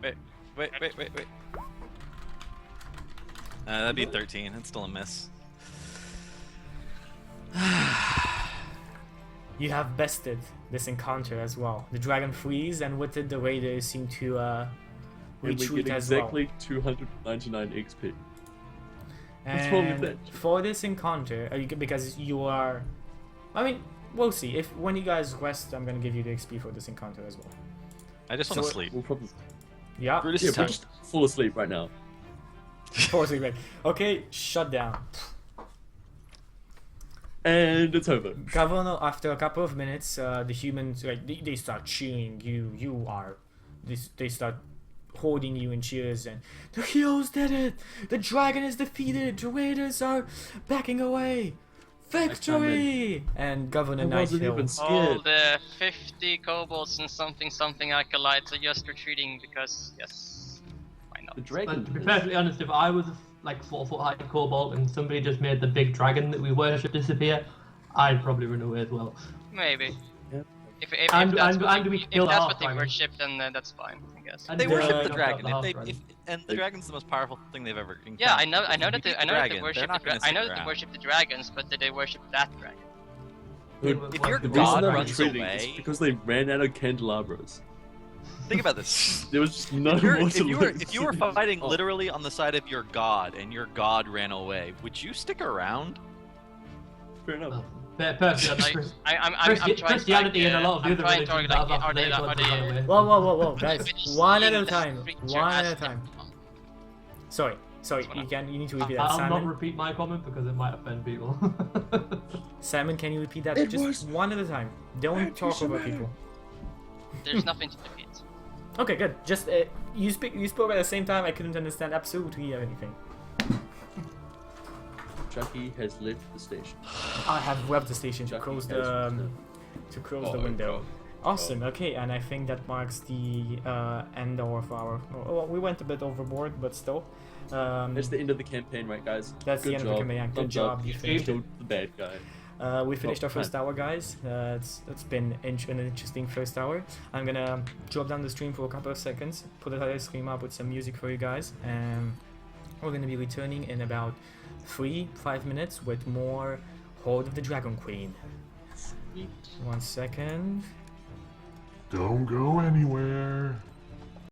That'd be 13. That's still a miss. You have bested this encounter as well. The dragon flees, and with it, the raiders seem to And we retreat get as well. exactly 299 XP. What's wrong with And that? for this encounter, because you are, I mean, we'll see. If when you guys rest, I'm gonna give you the XP for this encounter as well. I just want to So- sleep. We'll probably. Yeah. Brutus Yeah, is we're time. just full asleep right now. Forcing back. Okay, shut down. And it's over. Governor, after a couple of minutes, the humans like they start cheering you. They start holding you in cheers, and the heroes did it. The dragon is defeated. The raiders are backing away. Victory! And Governor I wasn't Nighthill. even All scared. the 50 kobolds and something acolytes are just retreating because yes, why not? The But dragon. to be perfectly honest, if I was like 4-foot high kobold and somebody just made the big dragon that we worship disappear, I'd probably run away as well. Maybe. Yeah. If And- that's and- what and they- we if kill that's half what they dragon. worship, then that's fine, I guess. And They worship the knock out dragon. half If dragon. and the dragon's the most powerful thing they've ever encountered. Yeah, I know If that you they, beat I the know that they dragon, worship they're not gonna I know stick that they around. worship the dragons, but did they worship that dragon? Dude, If your the god reason they're runs retreating away- is because they ran out of candelabras. Think about this. There was just no If, you're, more if, to you were, lose. if you were fighting Oh. literally on the side of your god and your god ran away, would you stick around? Fair enough. Perfectly honest, Like, I'm trying Christianity to, and a lot of the I'm other trying to religions like, that have are they, their are gods they, run away. Whoa, guys! Everybody's One at seeing a the time. creature One at as a time. the- Sorry. You need to repeat that. I'll not Simon, repeat my comment because it might offend people. Simon, can you repeat that? It Just was- one at a time. Don't talk over people. There's nothing to defeat. Okay, good. Just you spoke at the same time. I couldn't understand absolutely anything. Chucky has left the station. I have left the station to Chucky close has the left the window. Awesome. Okay, and I think that marks the end of our. Well, we went a bit overboard, but still. That's the end of the campaign, right, guys? That's the Good end of the job. campaign. Good Thumbs job, up. you You finished killed the bad guy. We finished our Well, first hour, guys. It's been an interesting first hour. I'm gonna drop down the stream for a couple of seconds, put the title screen up with some music for you guys, and we're gonna be returning in about 3-5 minutes with more Hoard of the Dragon Queen. 1 second. Don't go anywhere.